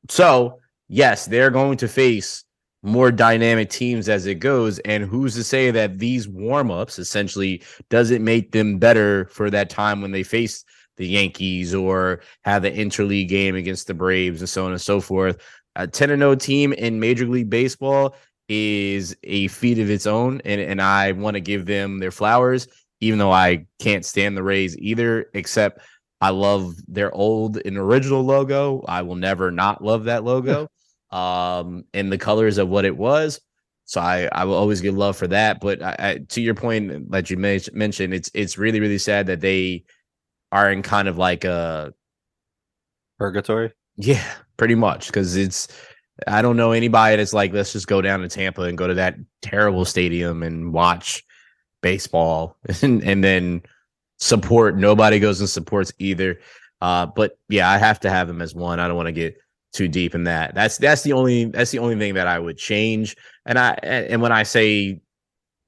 So, yes, they're going to face more dynamic teams as it goes. And who's to say that these warm-ups essentially doesn't make them better for that time when they face the Yankees or have the interleague game against the Braves and so on and so forth. A 10-0 team in Major League Baseball is a feat of its own. And I want to give them their flowers, even though I can't stand the Rays either, except I love their old and original logo. I will never not love that logo. And the colors of what it was. So I will always give love for that. But I, to your point that you mentioned, it's really, really sad that they are in kind of like a purgatory. Yeah, pretty much. Because I don't know anybody that's like, let's just go down to Tampa and go to that terrible stadium and watch baseball and then support. Nobody goes and supports either. But yeah, I have to have them as 1. I don't want to get too deep in that. That's the only thing that I would change. And when I say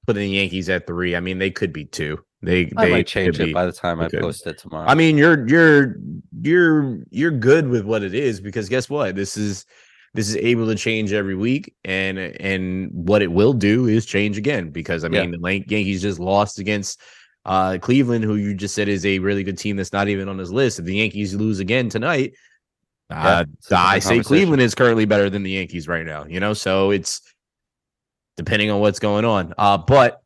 putting the Yankees at 3, I mean they could be 2. I might change it by the time I post it tomorrow. I mean, you're good with what it is because guess what? This is able to change every week, and what it will do is change again because I mean the Yankees just lost against Cleveland, who you just said is a really good team that's not even on this list. If the Yankees lose again tonight, I say Cleveland is currently better than the Yankees right now, so it's depending on what's going on. But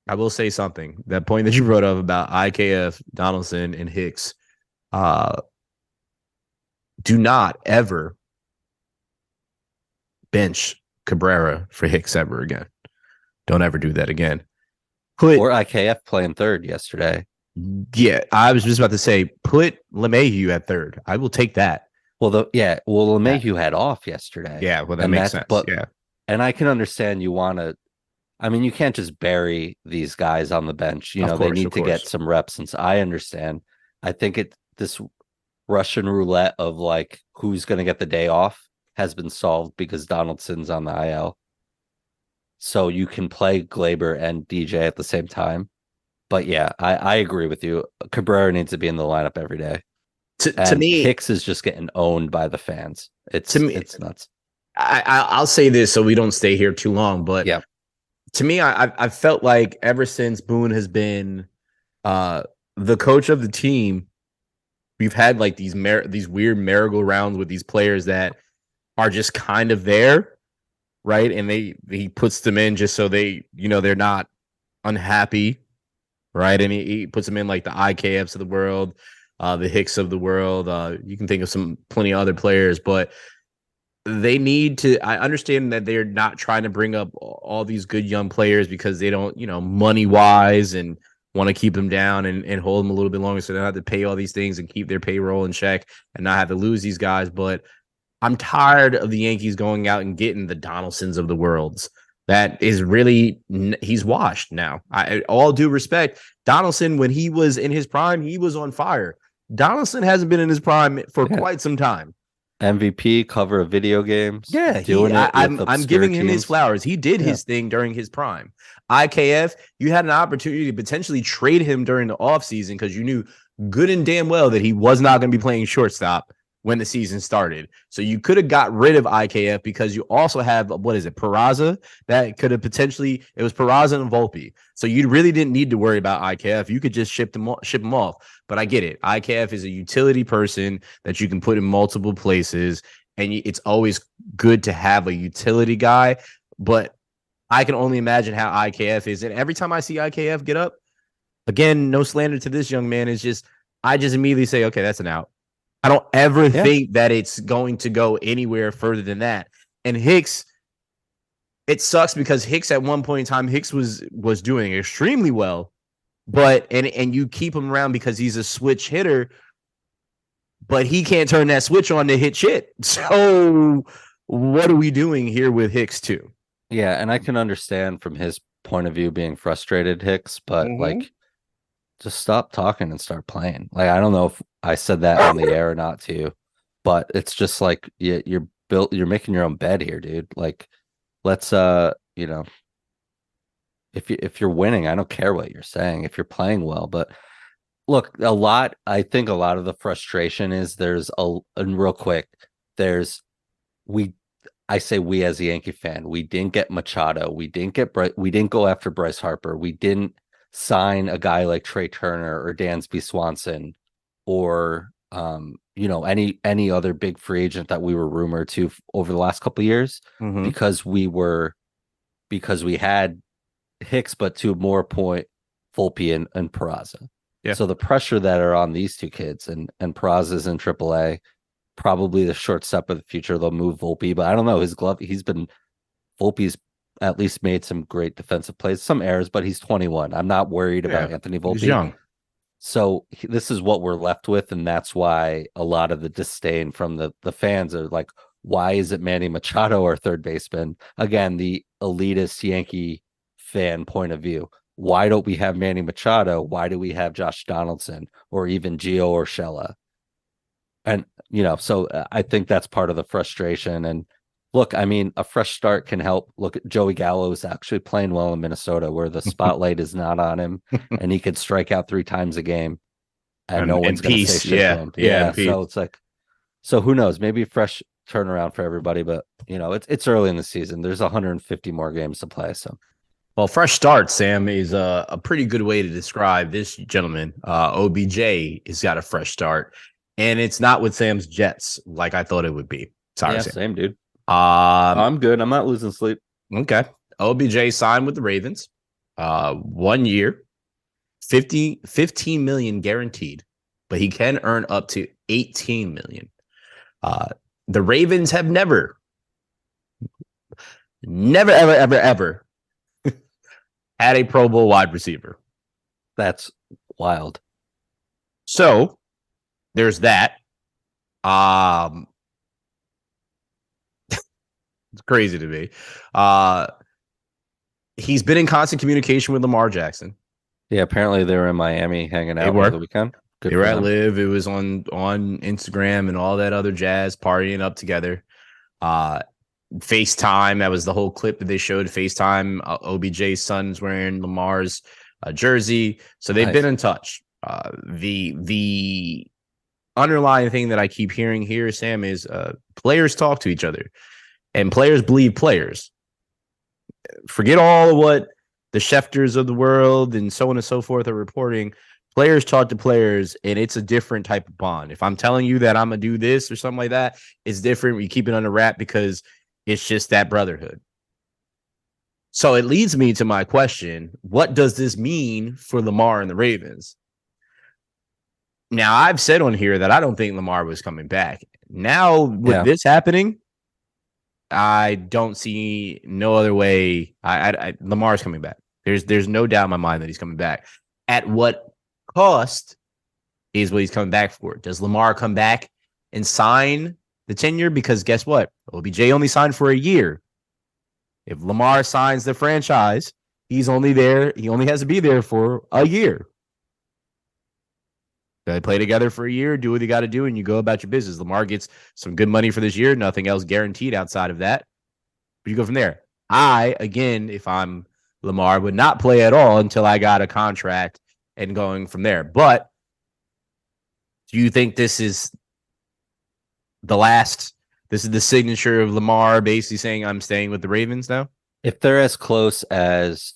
I will say something. That point that you brought up about IKF, Donaldson, and Hicks, do not ever bench Cabrera for Hicks ever again. Don't ever do that again. Or IKF playing third yesterday. Yeah, I was just about to say, put LeMahieu at third. I will take that. Well, LeMahieu had off yesterday. Yeah, well, that makes sense. But, yeah. And I can understand you want to. I mean, you can't just bury these guys on the bench. They need to get some reps. And so I understand. I think this Russian roulette of like who's going to get the day off has been solved because Donaldson's on the IL. So you can play Glaber and DJ at the same time. But yeah, I agree with you. Cabrera needs to be in the lineup every day. To me, Hicks is just getting owned by the fans. It's nuts. I'll say this so we don't stay here too long, but yeah, to me, I felt like ever since Boone has been the coach of the team, we've had like these weird merry-go-rounds with these players that are just kind of there, right? And he puts them in just so they're not unhappy, right? And he puts them in like the IKFs of the world, the Hicks of the world. You can think of plenty of other players, but they need to. I understand that they're not trying to bring up all these good young players because they don't, money wise, and want to keep them down and hold them a little bit longer so they don't have to pay all these things and keep their payroll in check and not have to lose these guys. But I'm tired of the Yankees going out and getting the Donaldsons of the worlds. That is really, he's washed now. All due respect, Donaldson, when he was in his prime, he was on fire. Donaldson hasn't been in his prime for quite some time. MVP, cover of video games. Yeah, I'm giving him his flowers. He did his thing during his prime. IKF, you had an opportunity to potentially trade him during the offseason because you knew good and damn well that he was not going to be playing shortstop when the season started. So you could have got rid of IKF because you also have, Peraza? That could have potentially, it was Peraza and Volpe. So you really didn't need to worry about IKF. You could just ship them off. But I get it. IKF is a utility person that you can put in multiple places, and it's always good to have a utility guy. But I can only imagine how IKF is. And every time I see IKF get up, again, no slander to this young man, I just immediately say, okay, that's an out. I don't ever think that it's going to go anywhere further than that. And Hicks, it sucks because Hicks at one point in time, Hicks was doing extremely well, but and you keep him around because he's a switch hitter, but he can't turn that switch on to hit shit. So what are we doing here with Hicks too? Yeah, and I can understand from his point of view being frustrated, Hicks, but like, just stop talking and start playing. Like, I don't know if I said that on the air or not to you, but it's just like you're making your own bed here, dude. Like, let's if you're winning, I don't care what you're saying if you're playing well. But look, I think a lot of the frustration is and real quick, I say we as a Yankee fan, we didn't get Machado, we didn't go after Bryce Harper, we didn't sign a guy like Trey Turner or Dansby Swanson or any other big free agent that we were rumored to over the last couple of years because we had Hicks, but to a more point, Volpe and Peraza. Yeah. So the pressure that are on these two kids and Peraza's in AAA, probably the shortstop of the future. They'll move Volpe, but I don't know. Volpe's at least made some great defensive plays, some errors, but he's 21. I'm not worried about Anthony Volpe. He's young. So this is what we're left with, and that's why a lot of the disdain from the fans are like, why is it Manny Machado our third baseman? Again, the elitist Yankee fan point of view. Why don't we have Manny Machado? Why do we have Josh Donaldson or even Gio Urshela? And, so I think that's part of the frustration. And look, I mean, a fresh start can help. Look, Joey Gallo is actually playing well in Minnesota where the spotlight is not on him and he could strike out 3 times a game and no one's going to say shit to him. Yeah. So it's like, so who knows? Maybe a fresh turnaround for everybody, but it's early in the season. There's 150 more games to play. So, well, fresh start, Sam, is a pretty good way to describe this gentleman. OBJ has got a fresh start, and it's not with Sam's Jets like I thought it would be. Sorry, Sam. Same, dude. I'm good. I'm not losing sleep. Okay. OBJ signed with the Ravens. 1 year, 15 million guaranteed, but he can earn up to 18 million. The Ravens have never, ever had a Pro Bowl wide receiver. That's wild. So there's that. It's crazy to me. He's been in constant communication with Lamar Jackson. Yeah, apparently they were in Miami hanging out over the weekend. Good they were at Live. It was on Instagram and all that other jazz, partying up together. FaceTime, that was the whole clip that they showed. FaceTime, OBJ's son's wearing Lamar's jersey. So they've been in touch. The underlying thing that I keep hearing here, Sam, is players talk to each other and players believe players. Forget all of what the Schefters of the world and so on and so forth are reporting. Players talk to players, and it's a different type of bond. If I'm telling you that I'm going to do this or something like that, it's different. We keep it under wrap because it's just that brotherhood. So it leads me to my question. What does this mean for Lamar and the Ravens? Now, I've said on here that I don't think Lamar was coming back. Now, with this happening, I don't see no other way. Lamar's coming back. There's no doubt in my mind that he's coming back. At what cost is what he's coming back for? Does Lamar come back and sign the tenure? Because guess what? OBJ only signed for a year. If Lamar signs the franchise, he's only there. He only has to be there for a year. They play together for a year, do what you got to do, and you go about your business. Lamar gets some good money for this year, nothing else guaranteed outside of that. But you go from there. Again, if I'm Lamar, would not play at all until I got a contract and going from there. But do you think this is the last? This is the signature of Lamar basically saying I'm staying with the Ravens now? If they're as close as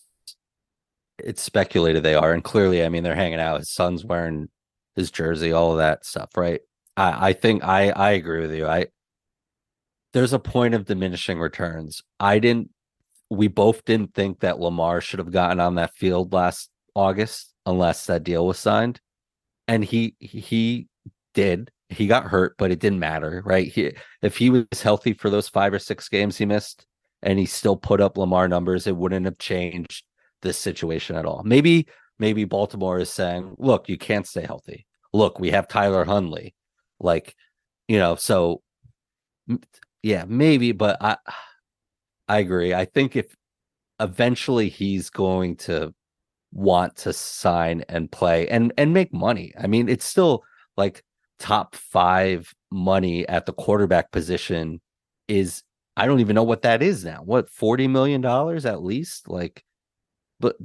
it's speculated they are, and clearly, I mean, they're hanging out. His son's wearing his jersey, all of that stuff, right? I think I agree with you. There's a point of diminishing returns. We both didn't think that Lamar should have gotten on that field last August unless that deal was signed. And he did. He got hurt, but it didn't matter, right? If he was healthy for those 5 or 6 games he missed and he still put up Lamar numbers, it wouldn't have changed this situation at all. Maybe Baltimore is saying, look, you can't stay healthy. Look, we have Tyler Huntley. Like, so yeah, maybe, but I agree. I think if eventually he's going to want to sign and play and make money. I mean, it's still like top 5 money at the quarterback position is, I don't even know what that is now. What, $40 million at least? Like, but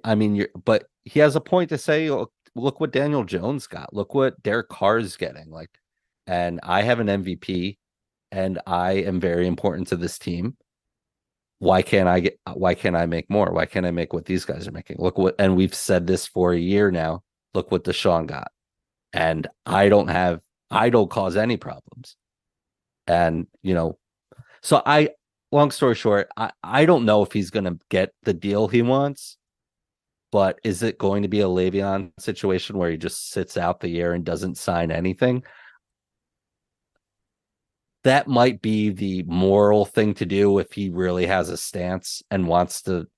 I mean, but he has a point to say, look what Daniel Jones got. Look what Derek Carr's getting. Like, and I have an MVP and I am very important to this team. Why can't I make more? Why can't I make what these guys are making? And we've said this for a year now. Look what Deshaun got. And I don't cause any problems. And, so long story short, I don't know if he's going to get the deal he wants, but is it going to be a Le'Veon situation where he just sits out the year and doesn't sign anything? That might be the moral thing to do if he really has a stance and wants to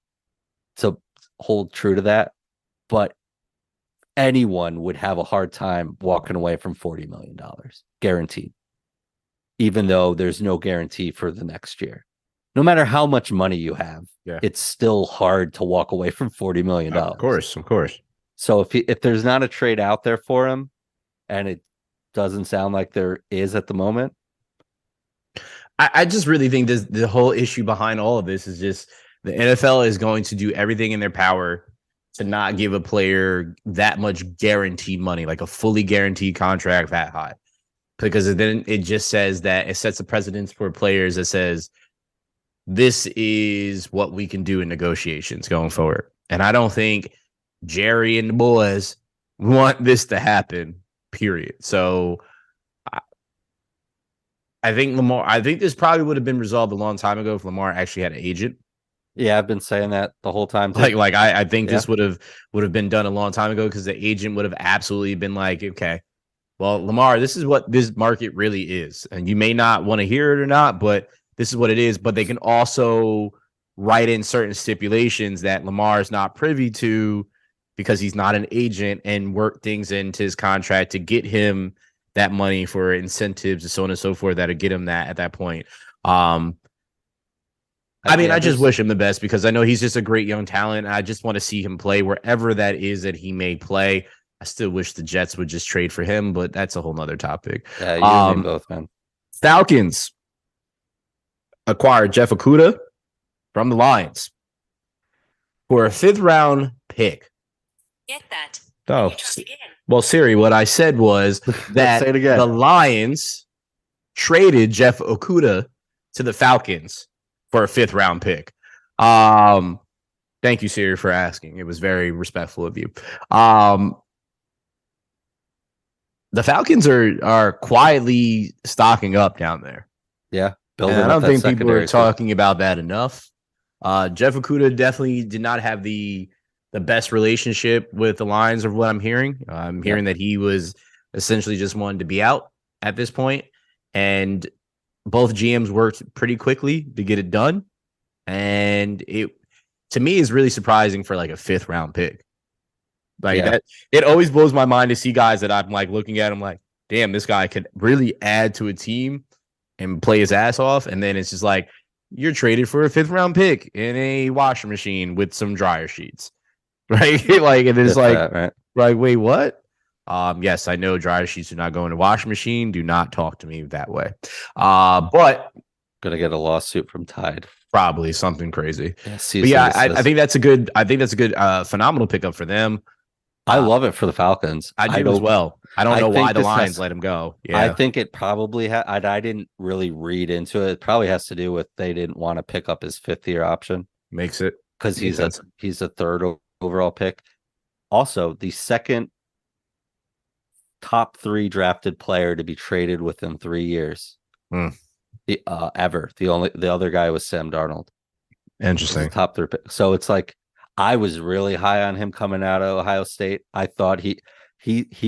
hold true to that. But anyone would have a hard time walking away from $40 million, guaranteed, even though there's no guarantee for the next year. No matter how much money you have, it's still hard to walk away from $40 million. Of course. So if there's not a trade out there for him, and it doesn't sound like there is at the moment, I just really think the whole issue behind all of this is just the NFL is going to do everything in their power to not give a player that much guaranteed money, like a fully guaranteed contract that high, because then it just says that it sets a precedence for players that says this is what we can do in negotiations going forward. And I don't think Jerry and the boys want this to happen, period. So I think this probably would have been resolved a long time ago if Lamar actually had an agent. Yeah, I've been saying that the whole time. I think this would have been done a long time ago because the agent would have absolutely been like, okay, well, Lamar, this is what this market really is. And you may not want to hear it or not, but this is what it is. But they can also write in certain stipulations that Lamar is not privy to because he's not an agent, and work things into his contract to get him that money for incentives and so on and so forth that'll get him that at that point. I just wish him the best because I know he's just a great young talent. I just want to see him play wherever that is that he may play. I still wish the Jets would just trade for him, but that's a whole nother topic. Yeah, you and me both, man. Falcons acquired Jeff Okudah from the Lions for a 5th-round pick. Get that. Oh, well, Siri, what I said was that the Lions traded Jeff Okudah to the Falcons for a 5th-round pick. Thank you, Siri, for asking. It was very respectful of you. The Falcons are quietly stocking up down there. Yeah. I don't think people are talking about that enough. Jeff Okudah definitely did not have the best relationship with the Lions of what I'm hearing. I'm hearing that he was essentially just wanted to be out at this point, and both GMs worked pretty quickly to get it done. And it, to me, is really surprising for like a 5th-round pick. Like that, it always blows my mind to see guys that I'm like looking at. I'm like, damn, this guy could really add to a team and play his ass off. And then it's just like, you're traded for a 5th-round pick in a washing machine with some dryer sheets, right? Like, and it's like, right? Like, wait, what? Yes, I know dryer sheets do not go in a washing machine. Do not talk to me that way. But gonna get a lawsuit from Tide. Probably something crazy. Yeah, I think that's a good. I think that's a good, phenomenal pickup for them. I love it for the Falcons. I do as well. I don't know why the Lions let him go. Yeah, I think it probably had. I didn't really read into it. It probably has to do with they didn't want to pick up his 5th-year option. Makes it because he's a 3rd overall pick. Also, the second top 3 drafted player to be traded within 3 years. Ever. The other guy was Sam Darnold. Interesting. Top 3 pick. So it's like I was really high on him coming out of Ohio State. I thought he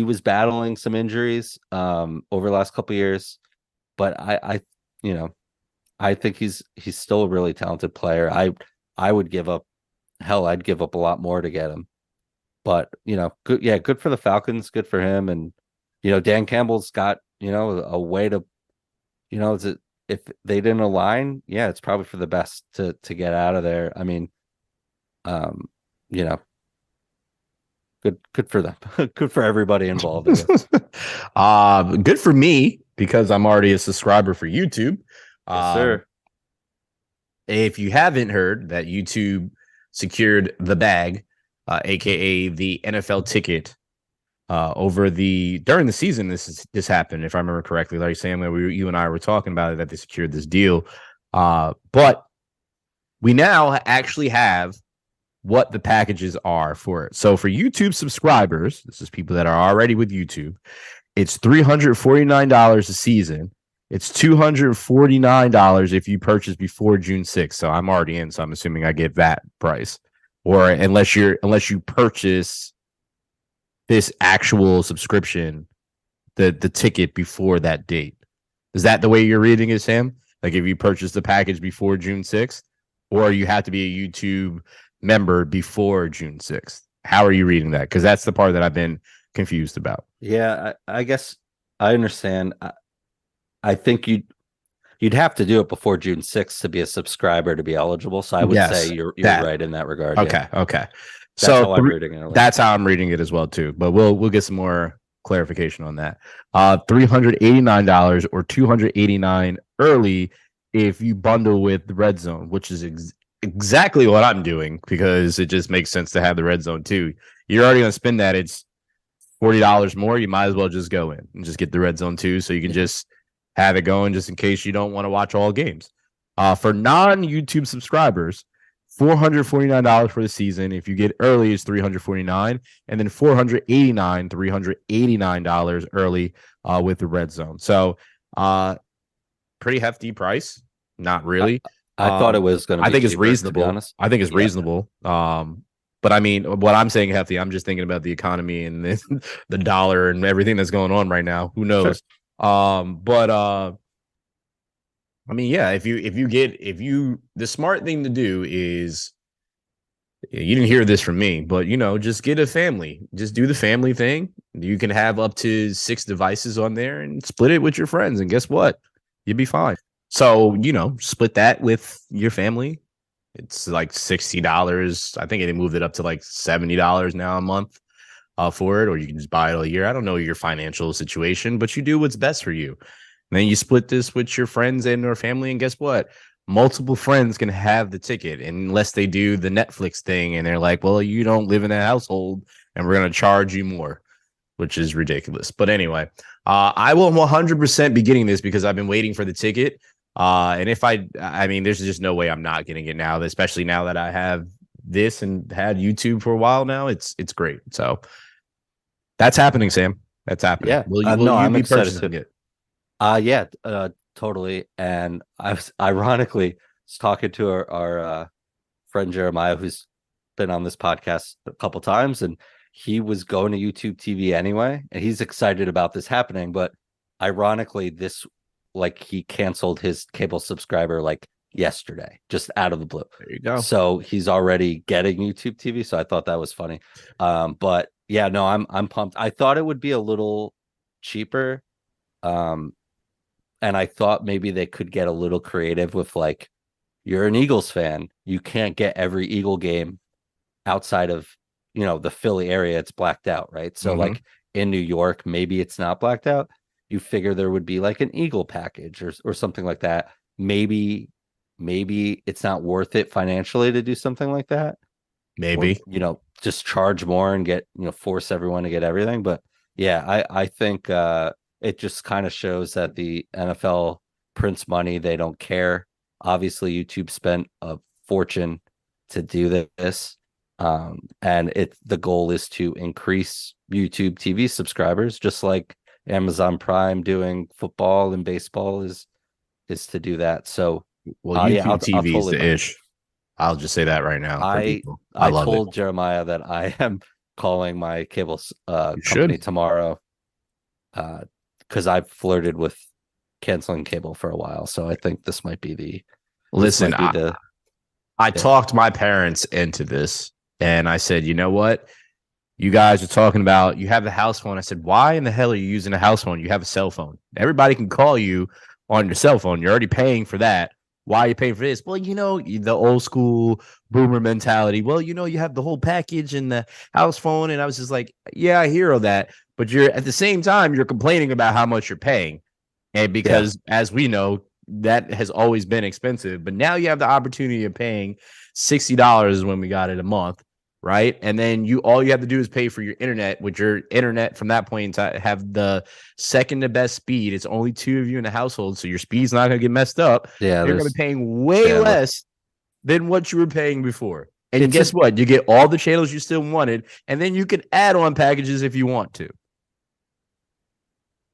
was battling some injuries over the last couple of years, but I think he's still a really talented player. I would give up I'd give up a lot more to get him. But good for the Falcons, good for him. And Dan Campbell's got a way to if they didn't align, it's probably for the best to get out of there. I mean, good for them. Good for everybody involved. Good for me because I'm already a subscriber for YouTube. Yes, sir. If you haven't heard that YouTube secured the bag, aka the NFL ticket, during the season, this happened, if I remember correctly. Larry Sam, you and I were talking about it, that they secured this deal. But we now actually have what the packages are for it. So for YouTube subscribers, this is people that are already with YouTube, it's $349 a season. It's $249 if you purchase before June 6th. So I'm already in, so I'm assuming I get that price. Or unless you purchase this actual subscription, the ticket before that date. Is that the way you're reading it, Sam? Like if you purchase the package before June 6th, or you have to be a YouTube member before June 6th? How are you reading that? Because that's the part that I've been confused about. Yeah, I guess I understand. I think you'd have to do it before June 6th to be a subscriber to be eligible. So I would say you're right in that regard. Okay. Yeah. Okay. That's how I'm reading it. That's how I'm reading it as well too. But we'll get some more clarification on that. $389 or $289 early if you bundle with the Red Zone, which is exactly what I'm doing because it just makes sense to have the Red Zone too. You're already going to spend that. It's $40 more. You might as well just go in and just get the Red Zone too, so you can just have it going just in case you don't want to watch all games. For non-YouTube subscribers, $449 for the season. If you get early, it's $349, and then $389 early with the Red Zone. So, pretty hefty price. Not really. I thought it was going to be. I think it's cheaper, reasonable. to be honest. I think it's reasonable. But I mean, what I'm saying hefty, I'm just thinking about the economy and the dollar and everything that's going on right now. Who knows? Sure. I mean, yeah, if you the smart thing to do is, you didn't hear this from me, but just get a family. Just do the family thing. You can have up to 6 devices on there and split it with your friends. And guess what? You'll be fine. So, split that with your family. It's like $60. I think they moved it up to like $70 now a month for it, or you can just buy it all year. I don't know your financial situation, but you do what's best for you. And then you split this with your friends and or family, and guess what? Multiple friends can have the ticket unless they do the Netflix thing and they're like, well, you don't live in that household and we're going to charge you more, which is ridiculous. But anyway, I will 100% be getting this because I've been waiting for the ticket. And if I mean, there's just no way I'm not getting it now, especially now that I have this and had YouTube for a while now. It's great. So that's happening, Sam. That's happening. Yeah. Will you I'm be excited purchasing it? Yeah, totally. And I was ironically talking to our friend Jeremiah, who's been on this podcast a couple times, and he was going to YouTube TV anyway, and he's excited about this happening. But ironically, he canceled his cable subscriber like yesterday, just out of the blue. There you go. So he's already getting YouTube TV. So I thought that was funny. But yeah, no, I'm pumped. I thought it would be a little cheaper. And I thought maybe they could get a little creative with, like, you're an Eagles fan. You can't get every Eagle game outside of, the Philly area. It's blacked out, right? So like in New York, maybe it's not blacked out. You figure there would be like an Eagle package or something like that. Maybe it's not worth it financially to do something like that. Maybe, or, just charge more and get, force everyone to get everything. But yeah, I think it just kind of shows that the NFL prints money. They don't care. Obviously, YouTube spent a fortune to do this. And the goal is to increase YouTube TV subscribers, just like Amazon Prime doing football and baseball is to do that. So, YouTube TV is the ish. I'll just say that right now. I told Jeremiah that I am calling my cable company tomorrow, because I've flirted with canceling cable for a while. So I think this might be the. Listen, I talked my parents into this, and I said, you know what? You guys are talking about, you have the house phone. I said, why in the hell are you using a house phone? You have a cell phone. Everybody can call you on your cell phone. You're already paying for that. Why are you paying for this? Well, the old school boomer mentality. Well, you have the whole package and the house phone. And I was just like, yeah, I hear all that. But you're at the same time, you're complaining about how much you're paying. And because as we know, that has always been expensive. But now you have the opportunity of paying $60 when we got it a month. Right. And then all you have to do is pay for your internet, which your internet from that point in time have the second to best speed. It's only 2 of you in the household. So your speed's not going to get messed up. Yeah. You're going to be paying way less than what you were paying before. And guess what? You get all the channels you still wanted. And then you can add on packages if you want to.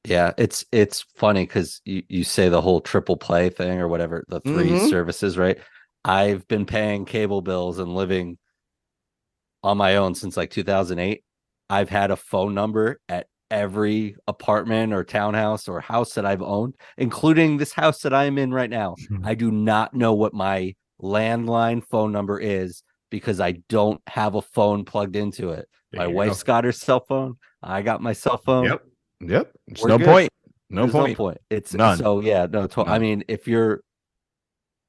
Yeah. It's funny because you say the whole triple play thing or whatever, the 3 services, right? I've been paying cable bills and living on my own since like 2008. I've had a phone number at every apartment or townhouse or house that I've owned, including this house that I'm in right now. I do not know what my landline phone number is because I don't have a phone plugged into it. My wife's got her cell phone. I got my cell phone. Yep. There's no point. No point. It's none. So yeah, no. I mean, if you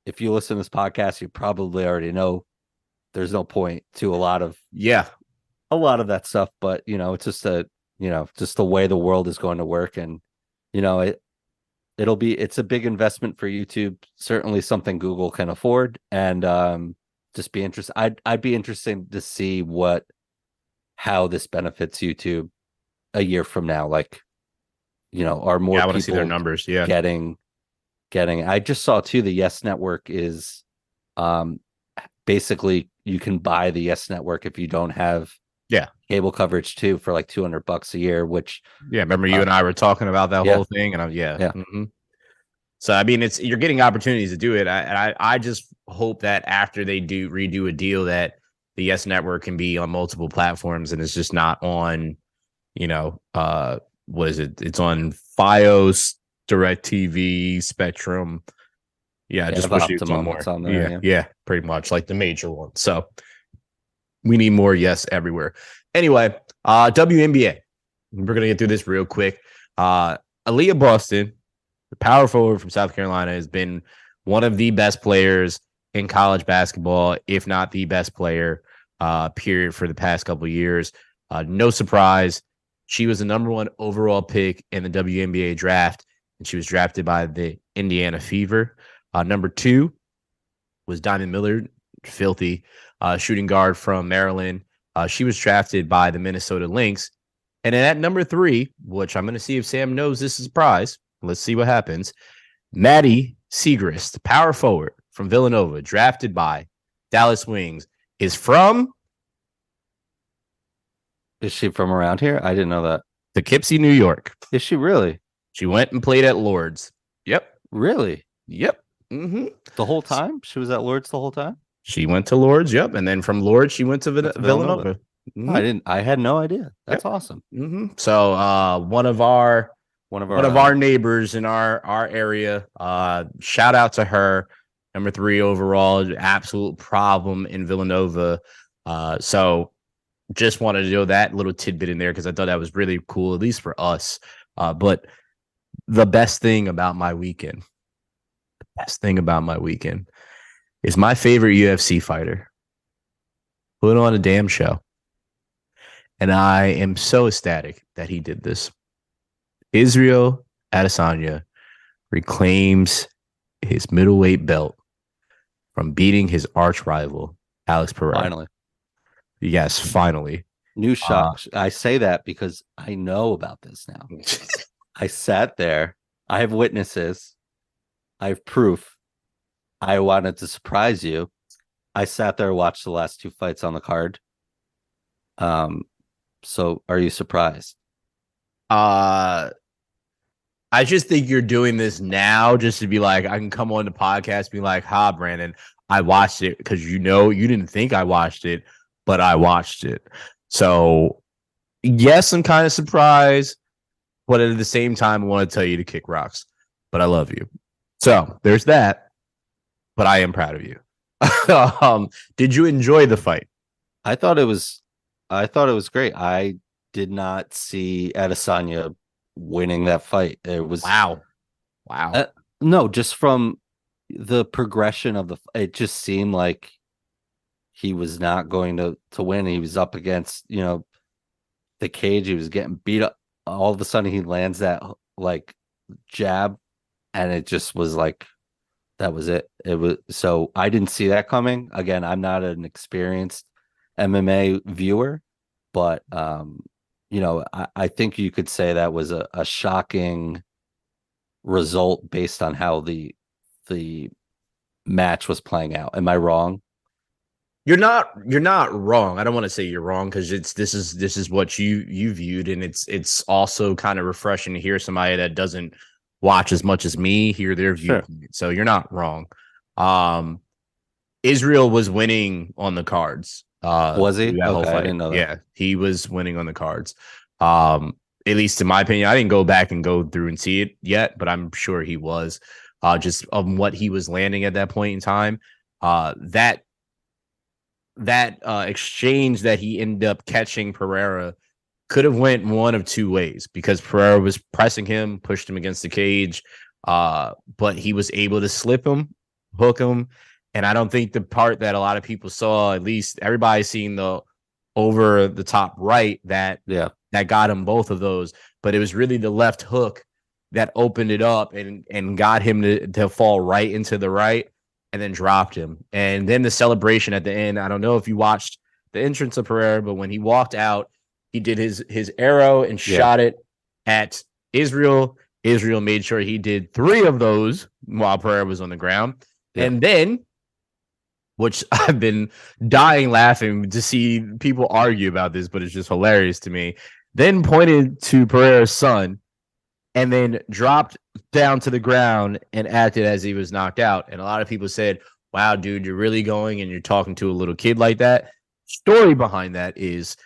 listen to this podcast, you probably already know there's no point to a lot of that stuff, but it's just just the way the world is going to work. And it's a big investment for YouTube, certainly something Google can afford. And just be interested. I'd be interested to see how this benefits YouTube a year from now. Like, are more I want people to see their numbers. Yeah. Getting, I just saw too, the Yes Network is basically you can buy the Yes Network if you don't have cable coverage too for like $200 a year, which remember you and I were talking about that whole thing, and So I mean, you're getting opportunities to do it. I just hope that after they redo a deal that the Yes Network can be on multiple platforms and it's just not on, what is it? It's on FiOS, DirecTV, Spectrum, Yeah, They just have wish he was on Optimum more. that's on there. Yeah, yeah, pretty much like the major one. So we need more yes everywhere. Anyway, WNBA. We're gonna get through this real quick. Aaliyah Boston, the power forward from South Carolina, has been one of the best players in college basketball, if not the best player, period, for the past couple of years. No surprise. She was the number one overall pick in the WNBA draft, and she was drafted by the Indiana Fever. Number two was Diamond Miller, filthy shooting guard from Maryland. She was drafted by the Minnesota Lynx. And then at number three, which I'm going to see if Sam knows this is a prize. Let's see what happens. Maddie Siegrist, power forward from Villanova, drafted by Dallas Wings, is from. Is she from around here? I didn't know that. Poughkeepsie, New York. Is she really? She went and played at Lords. Yep. Really? Yep. Mm-hmm. The whole time? She was at Lords the whole time? She went to Lords. Yep. And then from Lords, she went to Villanova. Mm-hmm. I had no idea. That's awesome. Mm-hmm. So one of our neighbors in our area, shout out to her. Number 3 overall, absolute problem in Villanova. So just wanted to know that little tidbit in there because I thought that was really cool, at least for us. But the best thing about my weekend is my favorite UFC fighter put on a damn show. And I am so ecstatic that he did this. Israel Adesanya reclaims his middleweight belt from beating his arch rival, Alex Pereira. Finally. Yes, finally. New shot. I say that because I know about this now. I sat there. I have witnesses. I have proof. I wanted to surprise you. I sat there and watched the last 2 fights on the card. So are you surprised? I just think you're doing this now just to be like, I can come on the podcast, be like, Brandon, I watched it because you didn't think I watched it, but I watched it. So yes, I'm kind of surprised, but at the same time, I want to tell you to kick rocks, but I love you. So there's that, but I am proud of you. Did you enjoy the fight? I thought it was great. I did not see Adesanya winning that fight. It was wow. No, just from the progression of it just seemed like he was not going to win. He was up against, the cage. He was getting beat up. All of a sudden he lands that like jab, and it just was like, that was it. It was, so I didn't see that coming. Again, I'm not an experienced MMA viewer, but I think you could say that was a shocking result based on how the match was playing out. Am I wrong? You're not wrong. I don't want to say you're wrong because this is what you viewed, and it's also kind of refreshing to hear somebody that doesn't watch as much as me hear their view. Sure. So you're not wrong. Israel was winning on the cards. Was he? Okay, I didn't know that. Yeah, he was winning on the cards. At least in my opinion, I didn't go back and go through and see it yet, but I'm sure he was. Just on what he was landing at that point in time. That exchange that he ended up catching Pereira could have went one of two ways because Pereira was pressing him, pushed him against the cage, but he was able to slip him, hook him. And I don't think the part that a lot of people saw, at least everybody seeing the over the top right, that got him both of those. But it was really the left hook that opened it up and got him to fall right into the right and then dropped him. And then the celebration at the end, I don't know if you watched the entrance of Pereira, but when he walked out, he did his arrow and shot it at Israel. Israel made sure he did 3 of those while Pereira was on the ground. Yeah. And then, which I've been dying laughing to see people argue about this, but it's just hilarious to me, then pointed to Pereira's son and then dropped down to the ground and acted as he was knocked out. And a lot of people said, wow, dude, you're really going and you're talking to a little kid like that. Story behind that is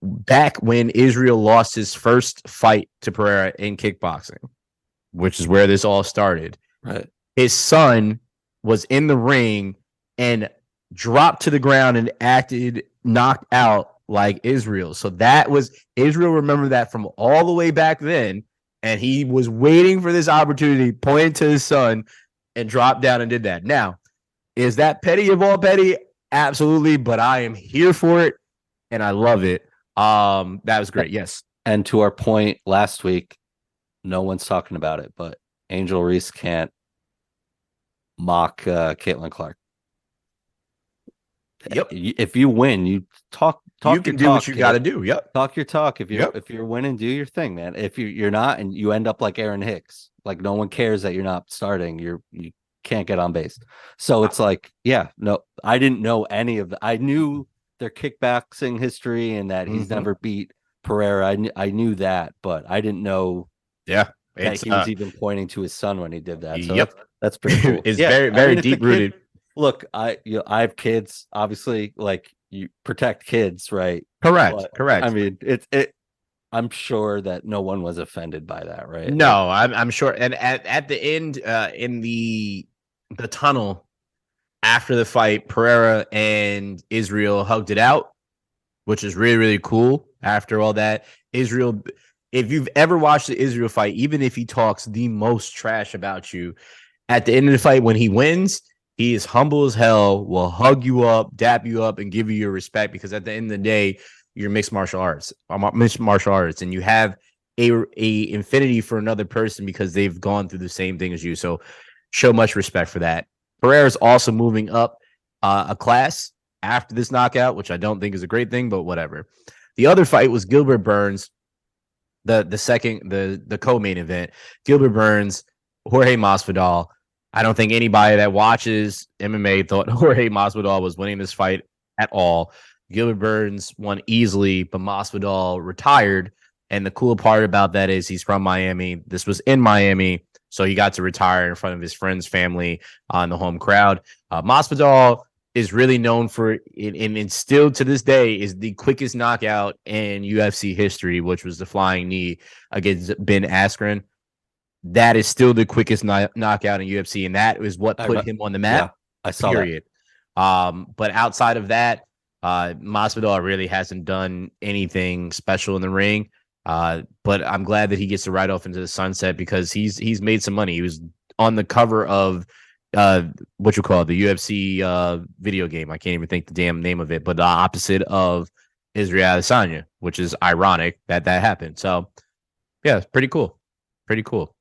back when Israel lost his first fight to Pereira in kickboxing, which is where this all started. Right. His son was in the ring and dropped to the ground and acted knocked out like Israel. So that was Israel. Remember that from all the way back then. And he was waiting for this opportunity, pointed to his son, and dropped down and did that. Now, is that petty of all petty? Absolutely. But I am here for it, and I love it. That was great. Yes. And to our point last week, no one's talking about it, but Angel Reese can't mock Caitlin Clark. Yep. If you win, you talk. You can do what you got to do. Yep. Talk your talk. If you're winning, do your thing, man. If you're not, and you end up like Aaron Hicks, like no one cares that you're not starting. You can't get on base. So it's like, yeah, no, I didn't know any of that. I knew their kickboxing history and that he's never beat Pereira. I knew that, but I didn't know. Yeah, that he was even pointing to his son when he did that. So yep, that's pretty cool. It's very deep rooted. Look, I have kids. Obviously, like you protect kids, right? Correct. I mean, I'm sure that no one was offended by that, right? No, I'm sure. And at the end, in the tunnel after the fight, Pereira and Israel hugged it out, which is really, really cool. After all that, Israel, if you've ever watched the Israel fight, even if he talks the most trash about you, at the end of the fight, when he wins, he is humble as hell, will hug you up, dap you up, and give you your respect, because at the end of the day, you're mixed martial arts, and you have a infinity for another person because they've gone through the same thing as you. So show much respect for that. Pereira is also moving up a class after this knockout, which I don't think is a great thing, but whatever. The other fight was Gilbert Burns, the co-main event. Gilbert Burns, Jorge Masvidal. I don't think anybody that watches MMA thought Jorge Masvidal was winning this fight at all. Gilbert Burns won easily, but Masvidal retired. And the cool part about that is he's from Miami. This was in Miami, so he got to retire in front of his friends, family, on the home crowd. Masvidal is really known for, and still to this day, is the quickest knockout in UFC history, which was the flying knee against Ben Askren. That is still the quickest knockout in UFC, and that is what put him on the map. Yeah, I saw period. But outside of that, Masvidal really hasn't done anything special in the ring. But I'm glad that he gets to ride off into the sunset, because he's made some money. He was on the cover of what you call it, the UFC video game. I can't even think the damn name of it, but the opposite of Israel Adesanya, which is ironic that happened. So yeah, it's pretty cool. Pretty cool.